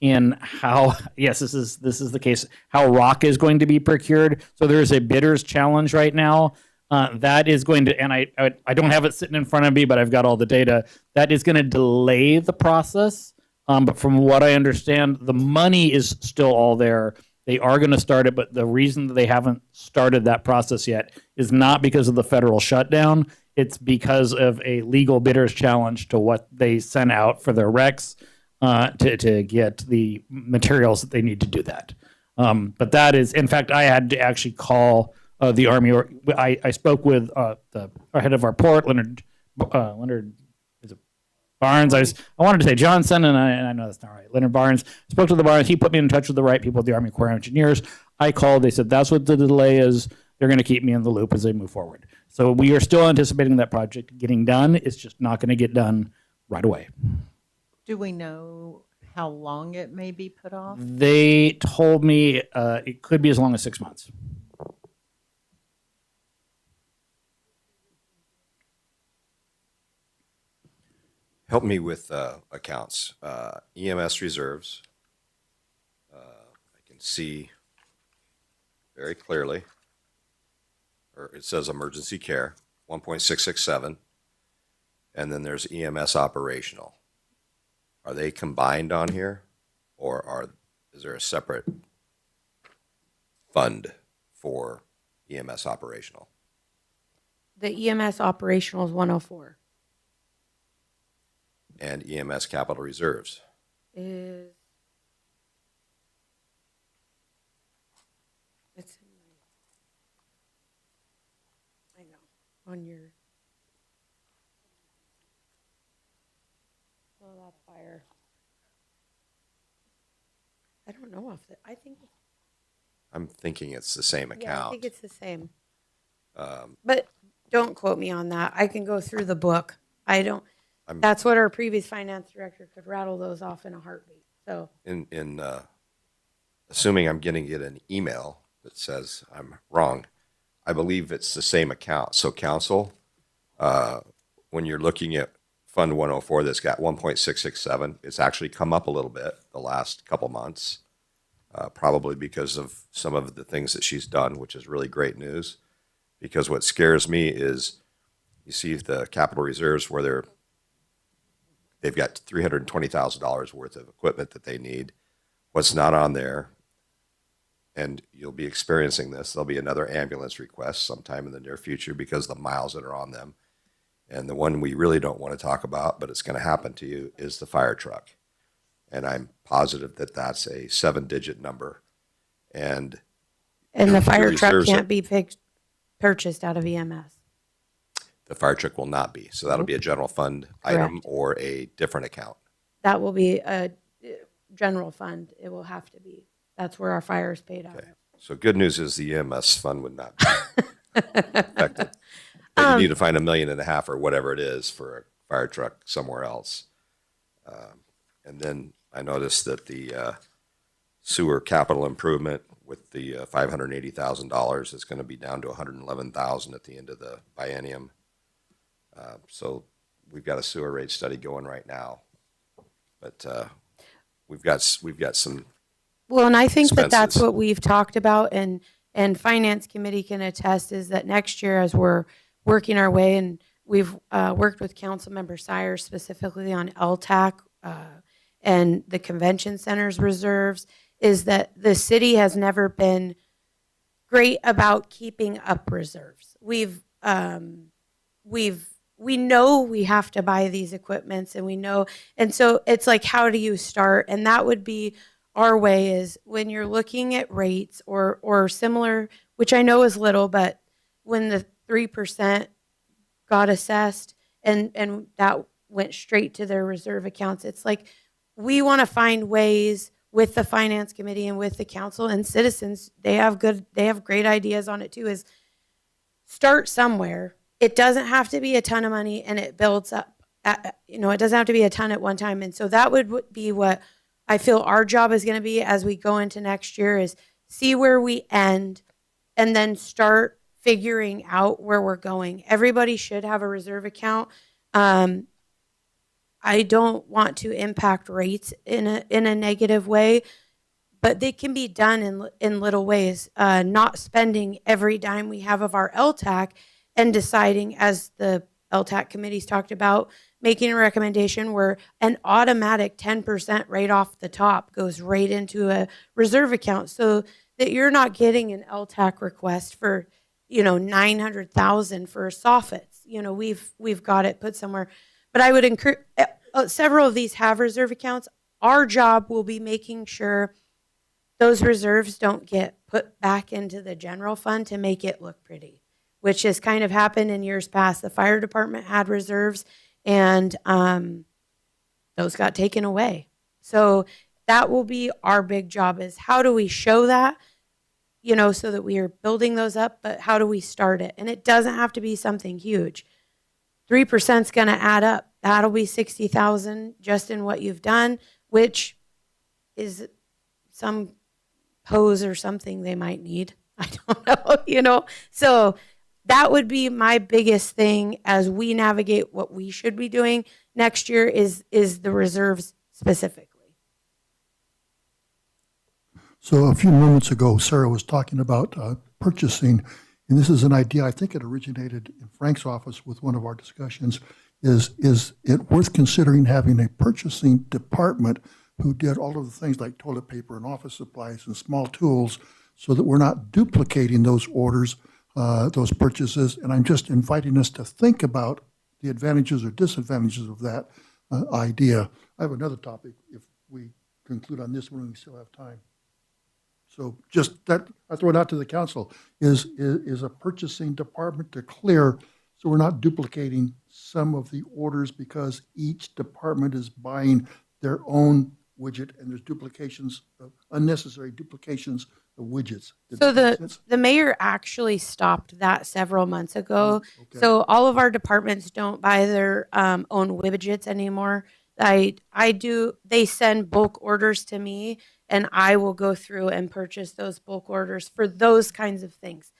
in how yes, this is the case, how rock is going to be procured. So there is a bidders challenge right now. That is going to, and I don't have it sitting in front of me, but I've got all the data. That is going to delay the process. But from what I understand, the money is still all there. They are going to start it, but the reason that they haven't started that process yet is not because of the federal shutdown. It's because of a legal bidders challenge to what they sent out for their recs to get the materials that they need to do that. But that is, in fact, I had to actually call the Army. Or I spoke with our head of our port, Leonard Barnes. I wanted to say Johnson, and I know that's not right. Leonard Barnes. Spoke to the Barnes. He put me in touch with the right people at the Army Corps of Engineers. I called. They said that's what the delay is. They're going to keep me in the loop as they move forward. So we are still anticipating that project getting done. It's just not going to get done right away. Do we know how long it may be put off? They told me it could be as long as 6 months. Help me with accounts. EMS reserves. I can see very clearly, or it says emergency care, 1.667. And then there's EMS operational. Are they combined on here? Or is there a separate fund for EMS operational? The EMS operational is 104. And EMS capital reserves? It's in I know, on your, oh, that fire. I don't know if, I think, I'm thinking it's the same yeah, I account. think it's the same. But don't quote me on that. I can go through the book. I don't, that's what our previous finance director could rattle those off in a heartbeat, so. In assuming I'm going to get an email that says I'm wrong, I believe it's the same account. So council, when you're looking at Fund 104 that's got 1.667, it's actually come up a little bit the last couple months, probably because of some of the things that she's done, which is really great news. Because what scares me is you see the capital reserves where they've got $320,000 worth of equipment that they need. What's not on there, and you'll be experiencing this, there'll be another ambulance request sometime in the near future because of the miles that are on them. And the one we really don't want to talk about, but it's going to happen to you, is the fire truck. And I'm positive that that's a 7-digit number. And And the fire truck reserves can't be purchased out of EMS. the fire truck will not be. So that'll be a general fund item or a different account. That will be a general fund. It will have to be. That's where our fire is paid out of. Okay. So good news is the EMS fund would not be affected. But you need to find $1.5 million or whatever it is for a fire truck somewhere else. And then I noticed that the sewer capital improvement with the $580,000 is going to be down to $111,000 at the end of the biennium. So we've got a sewer rate study going right now, but we've got some. Well, and I think that that's expenses. what we've talked about, and Finance Committee can attest, is that next year, as we're working our way, and we've worked with Councilmember Sires specifically on LTAC and the convention center's reserves, is that the city has never been great about keeping up reserves. We know we have to buy these equipments, and we know, and so it's like, how do you start? And that would be our way, is when you're looking at rates or similar, which I know is little, but when the 3% got assessed and that went straight to their reserve accounts, it's like, we want to find ways with the Finance Committee and with the council and citizens. They have great ideas on it too, is start somewhere. It doesn't have to be a ton of money, and it builds up you know, it doesn't have to be a ton at one time. And so that would be what I feel our job is going to be as we go into next year, is see where we end and then start figuring out where we're going. Everybody should have a reserve account. I don't want to impact rates in a negative way, but they can be done in little ways. Not spending every dime we have of our LTAC and deciding, as the LTAC committee's talked about, making a recommendation where an automatic 10% right off the top goes right into a reserve account, so that you're not getting an LTAC request for, you know, 900,000 for soffits. You know, we've got it put somewhere. But I would encourage, several of these have reserve accounts. Our job will be making sure those reserves don't get put back into the general fund to make it look pretty, which has kind of happened in years past. The fire department had reserves, and those got taken away. So that will be our big job, is how do we show that, you know, so that we are building those up, but how do we start it? And it doesn't have to be something huge. 3% is going to add up. That'll be 60,000 just in what you've done, which is some hose or something they might need. I don't know, you know. So that would be my biggest thing as we navigate what we should be doing next year, is the reserves specifically. So a few moments ago, Sarah was talking about purchasing, and this is an idea, I think it originated in Frank's office with one of our discussions. Is it worth considering having a purchasing department who did all of the things like toilet paper and office supplies and small tools, so that we're not duplicating those orders, those purchases? And I'm just inviting us to think about the advantages or disadvantages of that idea. I have another topic if we conclude on this one, we still have time. So just that, I throw it out to the council, is a purchasing department to clear, so we're not duplicating some of the orders, because each department is buying their own widget, and there's duplications, unnecessary duplications of widgets. Did So that make sense? the mayor actually stopped that several months ago. Okay. So all of our departments don't buy their own widgets anymore. I do. They send bulk orders to me, and I will go through and purchase those bulk orders for those kinds of things.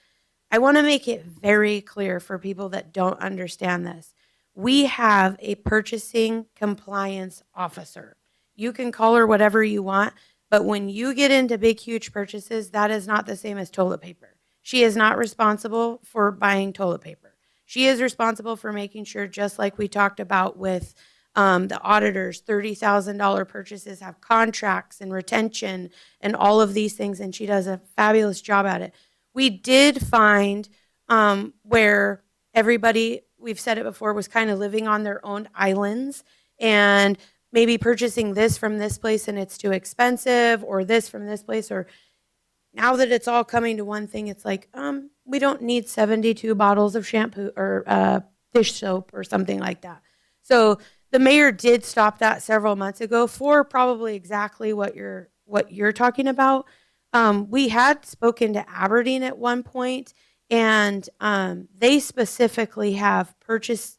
I want to make it very clear for people that don't understand this. We have a purchasing compliance officer. You can call her whatever you want, but when you get into big, huge purchases, that is not the same as toilet paper. She is not responsible for buying toilet paper. She is responsible for making sure, just like we talked about with the auditors, $30,000 purchases have contracts and retention and all of these things, and she does a fabulous job at it. We did find where everybody, we've said it before, was kind of living on their own islands, and maybe purchasing this from this place and it's too expensive, or this from this place, or now that it's all coming to one thing, it's like, we don't need 72 bottles of shampoo or dish soap or something like that. So the mayor did stop that several months ago for probably exactly what you're talking about. We had spoken to Aberdeen at one point, and they specifically have purchase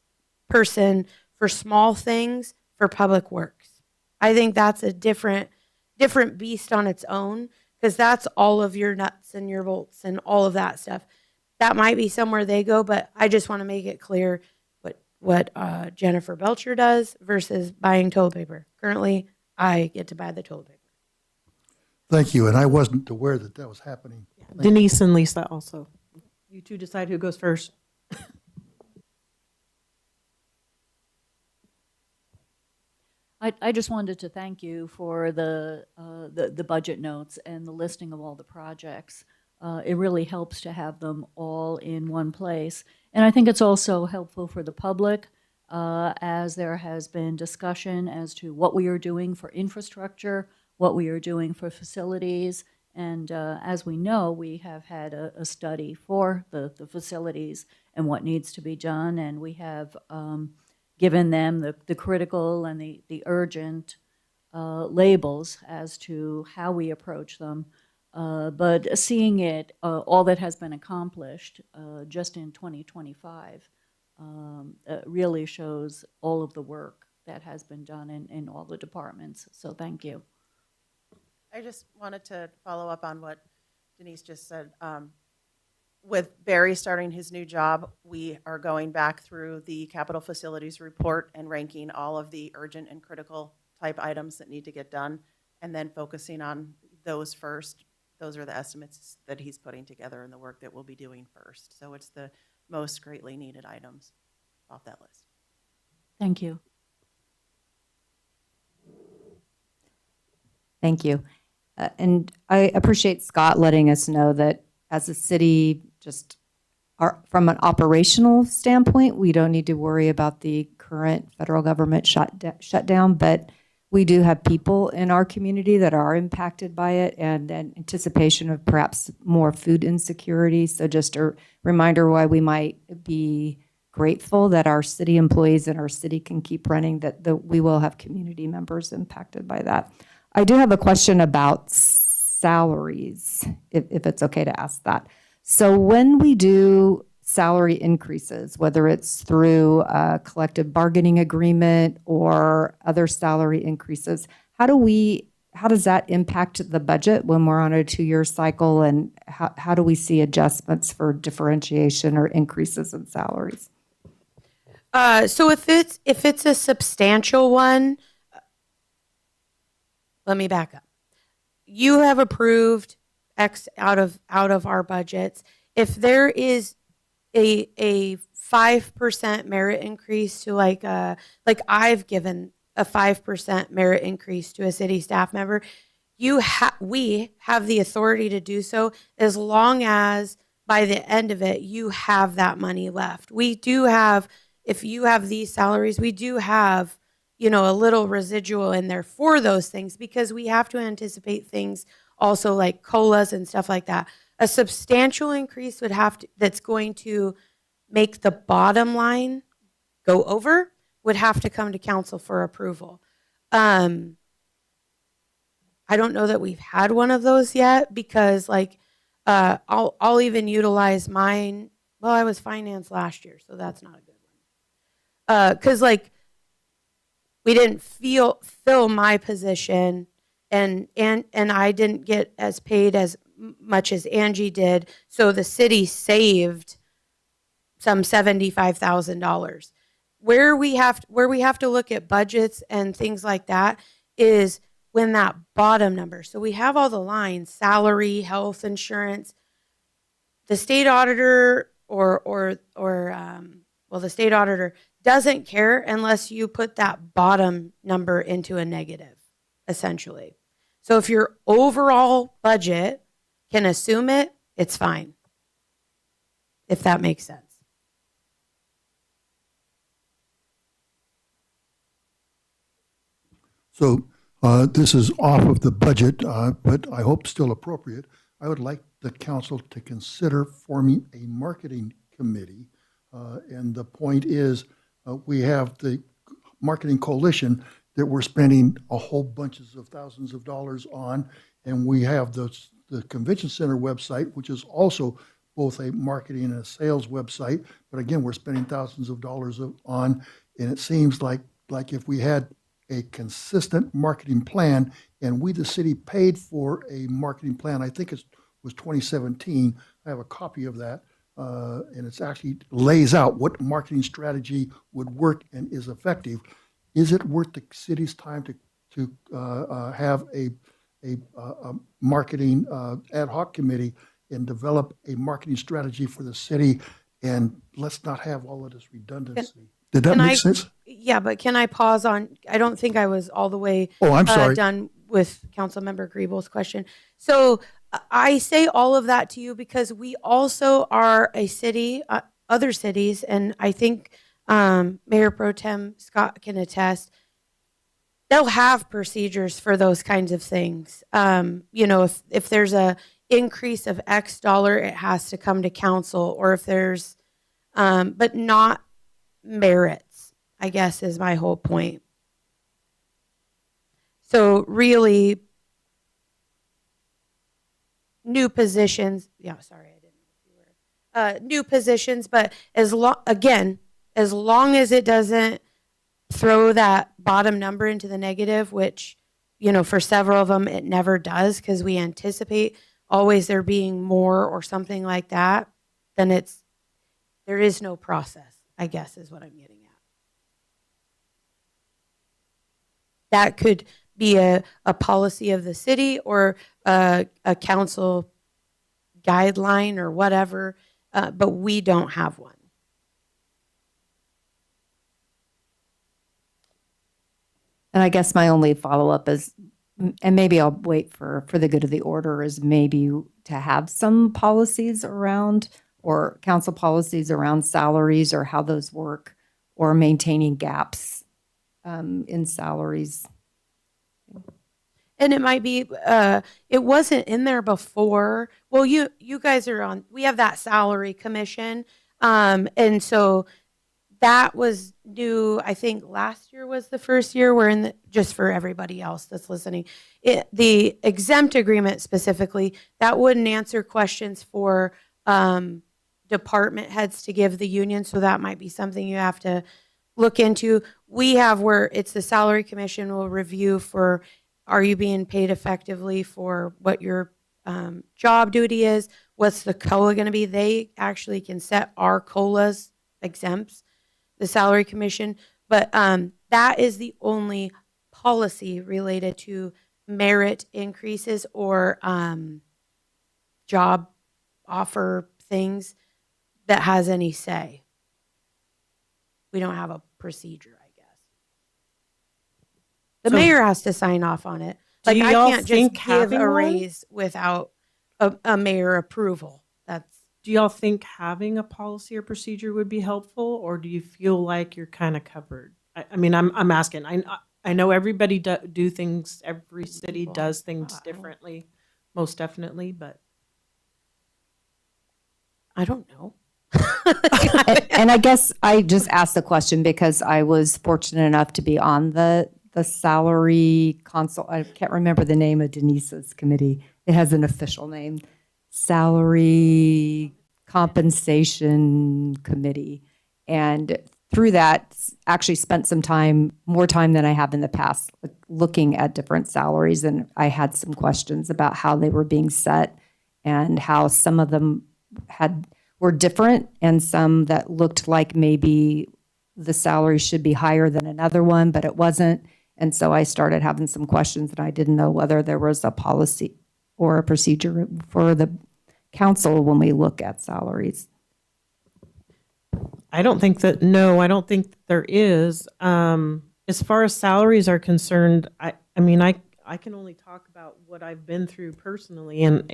person for small things for public works. I think that's a different beast on its own, because that's all of your nuts and your bolts and all of that stuff. That might be somewhere they go, but I just want to make it clear what Jennifer Belcher does versus buying toilet paper. Currently, I get to buy the toilet paper. Thank you, and I wasn't aware that that was happening. Denise and Lisa also. You two decide who goes first. I just wanted to thank you for the budget notes and the listing of all the projects. It really helps to have them all in one place. And I think it's also helpful for the public, as there has been discussion as to what we are doing for infrastructure, what we are doing for facilities. And as we know, we have had a study for the facilities and what needs to be done. And we have given them the critical and the urgent labels as to how we approach them. But seeing it, all that has been accomplished just in 2025, really shows all of the work that has been done in all the departments. So thank you. I just wanted to follow up on what Denise just said. With Barry starting his new job, we are going back through the capital facilities report and ranking all of the urgent and critical type items that need to get done, and then focusing on those first. Those are the estimates that he's putting together and the work that we'll be doing first. So it's the most greatly needed items off that list. Thank you. Thank you. And I appreciate Scott letting us know that as a city, just from an operational standpoint, we don't need to worry about the current federal government shutdown, but we do have people in our community that are impacted by it, and an anticipation of perhaps more food insecurity. So just a reminder why we might be grateful that our city employees and our city can keep running, that we will have community members impacted by that. I do have a question about salaries, if it's okay to ask that. So when we do salary increases, whether it's through a collective bargaining agreement or other salary increases, how does that impact the budget when we're on a 2-year cycle, and how do we see adjustments for differentiation or increases in salaries? So if it's a substantial one, let me back up. You have approved X out of our budgets. If there is a 5% merit increase to like I've given a 5% merit increase to a city staff member, we have the authority to do so as long as by the end of it you have that money left. We do have, if you have these salaries, we do have, a little residual in there for those things, because we have to anticipate things also like COLAs and stuff like that. A substantial increase that's going to make the bottom line go over would have to come to council for approval. I don't know that we've had one of those yet, because I'll even utilize mine. Well, I was finance last year, so that's not a good one. Because we didn't fill my position, and I didn't get as paid as much as Angie did, so the city saved some $75,000. Where we have to look at budgets and things like that is when that bottom number. So we have all the lines: salary, health insurance. The state auditor the state auditor doesn't care unless you put that bottom number into a negative, essentially. So if your overall budget can assume it, it's fine, if that makes sense. So this is off of the budget, but I hope still appropriate. I would like the council to consider forming a marketing committee. And the point is, we have the marketing coalition that we're spending a whole bunches of thousands of dollars on. And we have the convention center website, which is also both a marketing and a sales website. But again, we're spending thousands of dollars on. And it seems like if we had a consistent marketing plan, and we, the city, paid for a marketing plan, I think it was 2017. I have a copy of that. And it's actually lays out what marketing strategy would work and is effective. Is it worth the city's time to have a marketing ad hoc committee and develop a marketing strategy for the city? And let's not have all of this redundancy. Did that make sense? Yeah, but can I pause on? I don't think I was all the way I'm sorry. Done with Councilmember Griebel's question. So I say all of that to you because we also are a city, other cities, and I think Mayor Pro Tem Scott can attest, they'll have procedures for those kinds of things. If there's a increase of X dollar, it has to come to council, or if there's, but not merits, I guess is my whole point. So really, new positions, new positions, but again, as long as it doesn't throw that bottom number into the negative, which, you know, for several of them, it never does because we anticipate always there being more or something like that, then there is no process, I guess is what I'm getting at. That could be a policy of the city or a council guideline or whatever, but we don't have one. And I guess my only follow-up is, and maybe I'll wait for the good of the order, is maybe to have some policies around or council policies around salaries or how those work or maintaining gaps in salaries. And it might be, it wasn't in there before. Well, you guys are on, we have that salary commission. And so that was new, I think last year was the first year. We're in just for everybody else that's listening. The exempt agreement specifically, that wouldn't answer questions for department heads to give the union. So that might be something you have to look into. We have where it's the salary commission will review for, are you being paid effectively for what your job duty is? What's the COLA going to be? They actually can set our COLAs exempts, the salary commission. But that is the only policy related to merit increases or job offer things that has any say. We don't have a procedure, I guess. The So- mayor has to sign off on it. Do Like I y'all can't just think give having a one? raise without a mayor approval. That's Do y'all think having a policy or procedure would be helpful, or do you feel like you're kind of covered? I mean, I'm asking. I know everybody do things. Every city does things differently, most definitely. But I don't know. And I guess I just asked the question because I was fortunate enough to be on the salary consult. I can't remember the name of Denise's committee. It has an official name. Salary Compensation Committee. And through that, actually spent some time, more time than I have in the past, looking at different salaries. And I had some questions about how they were being set and how some of them were different and some that looked like maybe the salary should be higher than another one, but it wasn't. And so I started having some questions and I didn't know whether there was a policy or a procedure for the council when we look at salaries. I don't think that. No, I don't think there is. As far as salaries are concerned, I mean, I can only talk about what I've been through personally, and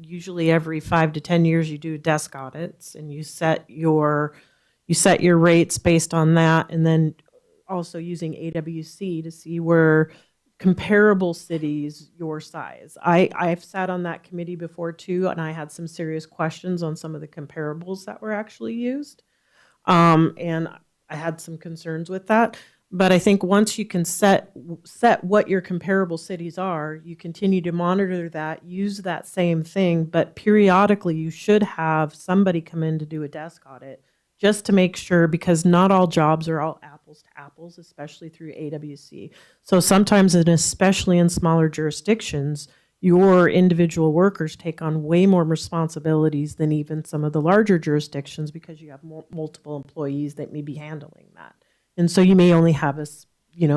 usually every 5 to 10 years you do desk audits and you set your rates based on that, and then also using AWC to see where comparable cities your size. I've sat on that committee before too, and I had some serious questions on some of the comparables that were actually used, and I had some concerns with that. But I think once you can set what your comparable cities are, you continue to monitor that, use that same thing, but periodically you should have somebody come in to do a desk audit just to make sure, because not all jobs are all apples to apples, especially through AWC. So sometimes, and especially in smaller jurisdictions, your individual workers take on way more responsibilities than even some of the larger jurisdictions because you have multiple employees that may be handling that. And so you may only have a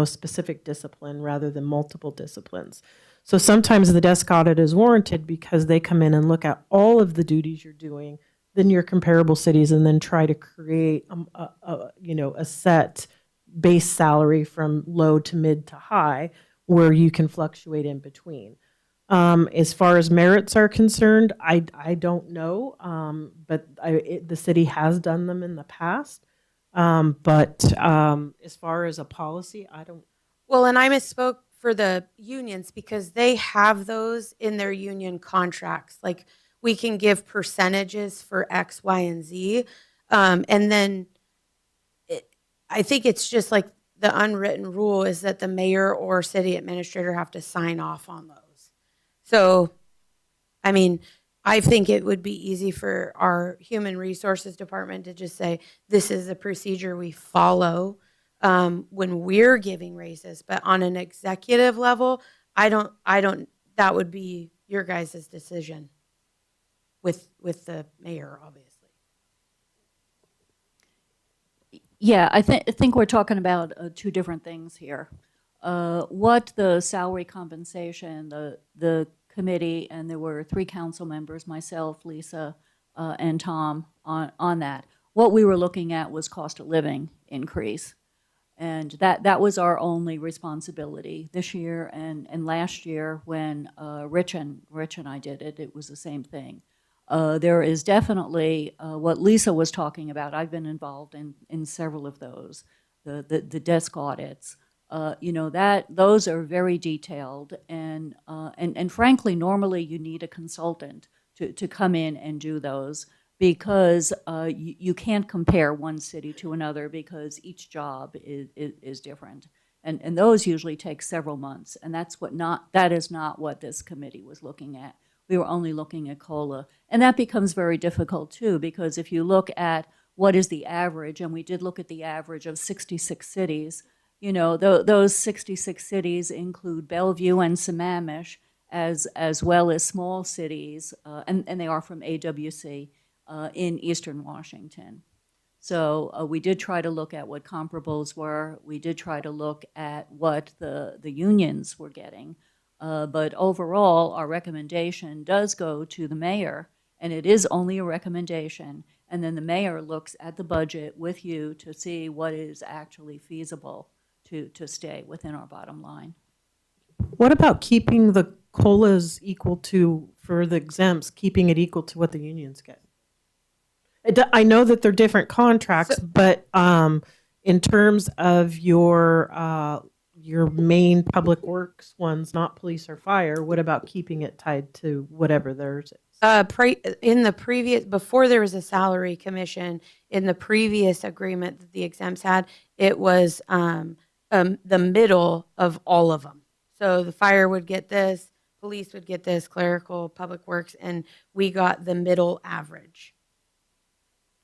specific discipline rather than multiple disciplines. So sometimes the desk audit is warranted because they come in and look at all of the duties you're doing, then your comparable cities, and then try to create a set base salary from low to mid to high where you can fluctuate in between. As far as merits are concerned, I don't know, but the city has done them in the past. But as far as a policy, I don't. Well, and I misspoke for the unions because they have those in their union contracts. Like we can give percentages for X, Y, and Z. And then I think it's just like the unwritten rule is that the mayor or city administrator have to sign off on those. So, I mean, I think it would be easy for our human resources department to just say, this is the procedure we follow when we're giving raises. But on an executive level, I don't, that would be your guys' decision with the mayor, obviously. Yeah, I think we're talking about two different things here. What the salary compensation, the committee, and there were 3 council members, myself, Lisa, and Tom, on that. What we were looking at was cost of living increase. And that was our only responsibility this year and last year when Rich and I did it, it was the same thing. There is definitely what Lisa was talking about. I've been involved in several of those, the desk audits. Those are very detailed, and frankly, normally you need a consultant to come in and do those because you can't compare one city to another because each job is different, and those usually take several months, and that is not what this committee was looking at. We were only looking at COLA, and that becomes very difficult too because if you look at what is the average, and we did look at the average of 66 cities. Those 66 cities include Bellevue and Sammamish, as well as small cities, and they are from AWC in Eastern Washington. So we did try to look at what comparables were. We did try to look at what the unions were getting. But overall, our recommendation does go to the mayor, and it is only a recommendation. And then the mayor looks at the budget with you to see what is actually feasible to stay within our bottom line. What about keeping the COLAs equal to, for the exempts, keeping it equal to what the unions get? I know that they're different contracts, but in terms of your main public works ones, not police or fire, what about keeping it tied to whatever theirs is? In the previous, before there was a salary commission, in the previous agreement that the exempts had, it was the middle of all of them. So the fire would get this, police would get this, clerical, public works, and we got the middle average.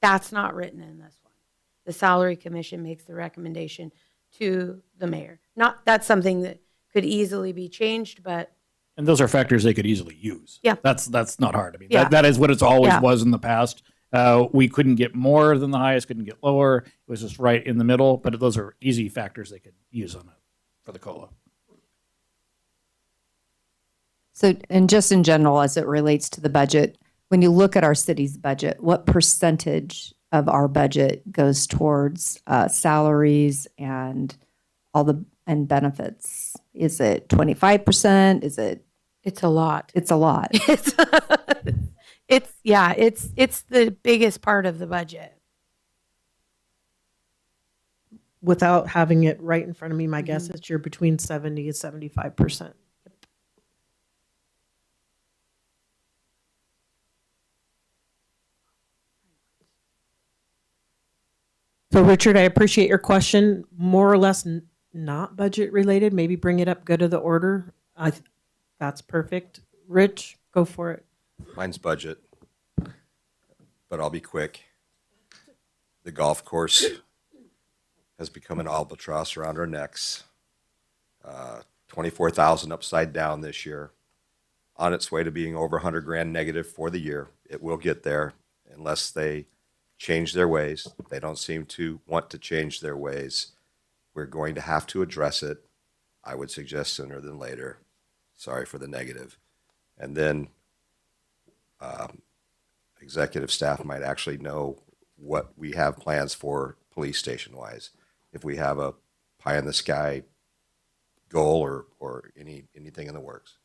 That's not written in this one. The salary commission makes the recommendation to the mayor. That's something that could easily be changed, but And those are factors they could easily use. Yeah. That's not hard. I mean, Yeah. that is what it's always Yeah. was in the past. We couldn't get more than the highest, couldn't get lower. It was just right in the middle, but those are easy factors they could use on it for the COLA. So, and just in general, as it relates to the budget, when you look at our city's budget, what percentage of our budget goes towards salaries and and benefits? Is it 25%? Is it? it's a lot. It's a lot. It's the biggest part of the budget. Without having it right in front of me, my guess is you're between 70 and 75%. So Richard, I appreciate your question. More or less not budget related. Maybe bring it up, go to the order. That's perfect. Rich, go for it. Mine's budget, but I'll be quick. The golf course has become an albatross around our necks. 24,000 upside down this year, on its way to being over 100 grand negative for the year. It will get there unless they change their ways. They don't seem to want to change their ways. We're going to have to address it. I would suggest sooner than later. Sorry for the negative. And then executive staff might actually know what we have plans for police station wise. If we have a pie in the sky goal or anything in the works.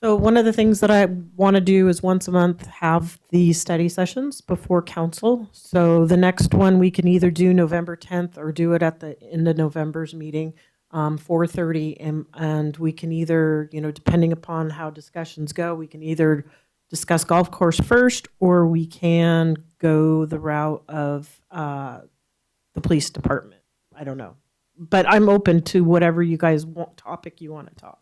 So one of the things that I want to do is once a month have the study sessions before council. So the next one we can either do November 10th or do it at the end of November's meeting, 4:30, and we can either, depending upon how discussions go, we can either discuss golf course first, or we can go the route of the police department. I don't know, but I'm open to whatever you guys want, topic you want to talk.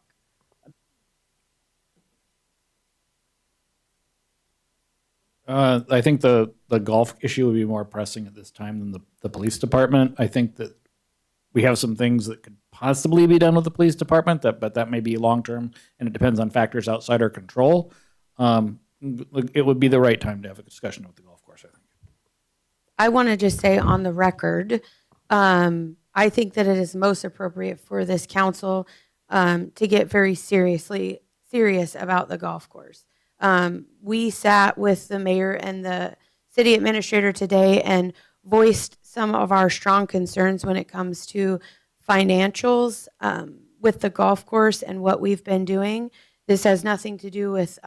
I think the golf issue would be more pressing at this time than the police department. I think that we have some things that could possibly be done with the police department, but that may be long-term, and it depends on factors outside our control. It would be the right time to have a discussion with the golf course, I think. I want to just say on the record, I think that it is most appropriate for this council to get very serious about the golf course. We sat with the mayor and the city administrator today and voiced some of our strong concerns when it comes to financials with the golf course and what we've been doing. This has nothing to do with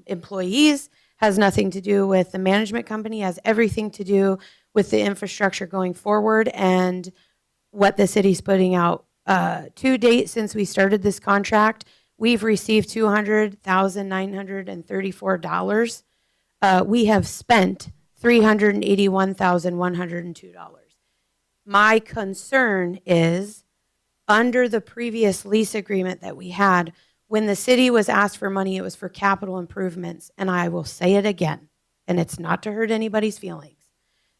employees, has nothing to do with the management company, has everything to do with the infrastructure going forward and what the city's putting out. To date, since we started this contract, we've received $200,934. We have spent $381,102. My concern is under the previous lease agreement that we had, when the city was asked for money, it was for capital improvements. And I will say it again, and it's not to hurt anybody's feelings.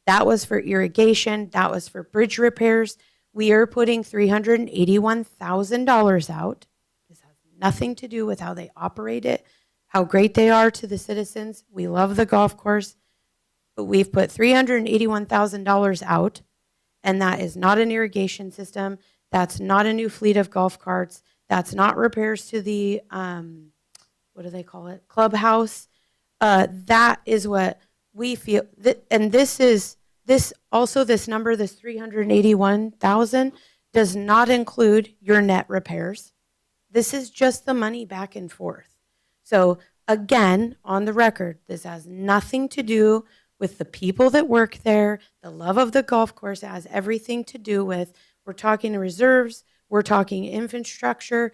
That was for irrigation. That was for bridge repairs. We are putting $381,000 out. This has nothing to do with how they operate it, how great they are to the citizens. We love the golf course, but we've put $381,000 out, and that is not an irrigation system. That's not a new fleet of golf carts. That's not repairs to the, what do they call it? Clubhouse. That is what we feel. And this number, this 381,000 does not include your net repairs. This is just the money back and forth. So again, on the record, this has nothing to do with the people that work there. The love of the golf course has everything to do with, we're talking reserves, we're talking infrastructure.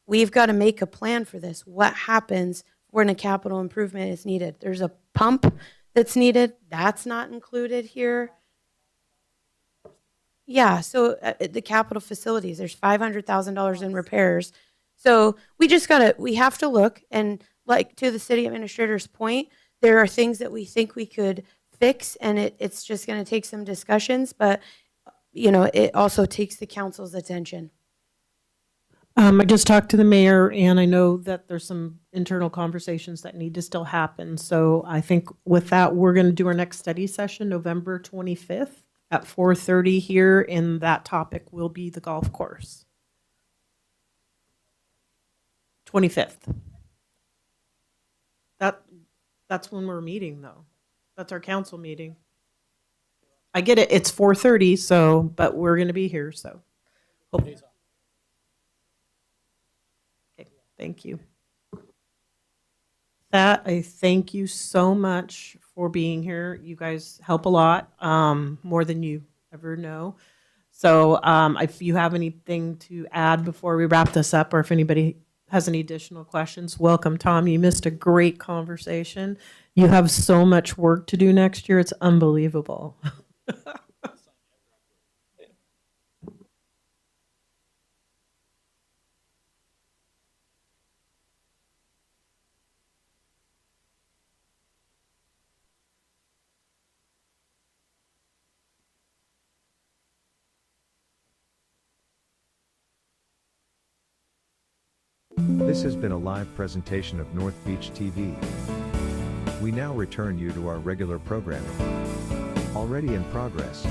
We've got to make a plan for this. What happens when a capital improvement is needed? There's a pump that's needed. That's not included here. Yeah, so the capital facilities, there's $500,000 in repairs. So we have to look, and like to the city administrator's point, there are things that we think we could fix, and it's just going to take some discussions, but it also takes the council's attention. I just talked to the mayor, and I know that there's some internal conversations that need to still happen. So I think with that, we're going to do our next study session November 25th at 4:30 here, and that topic will be the golf course. 25th. That's when we're meeting, though. That's our council meeting. I get it. It's 4:30, so, but we're going to be here, so. Okay, thank you. I thank you so much for being here. You guys help a lot, more than you ever know. So if you have anything to add before we wrap this up, or if anybody has any additional questions, welcome. Tom, you missed a great conversation. You have so much work to do next year. It's unbelievable. This has been a live presentation of North Beach TV. We now return you to our regular programming. Already in progress.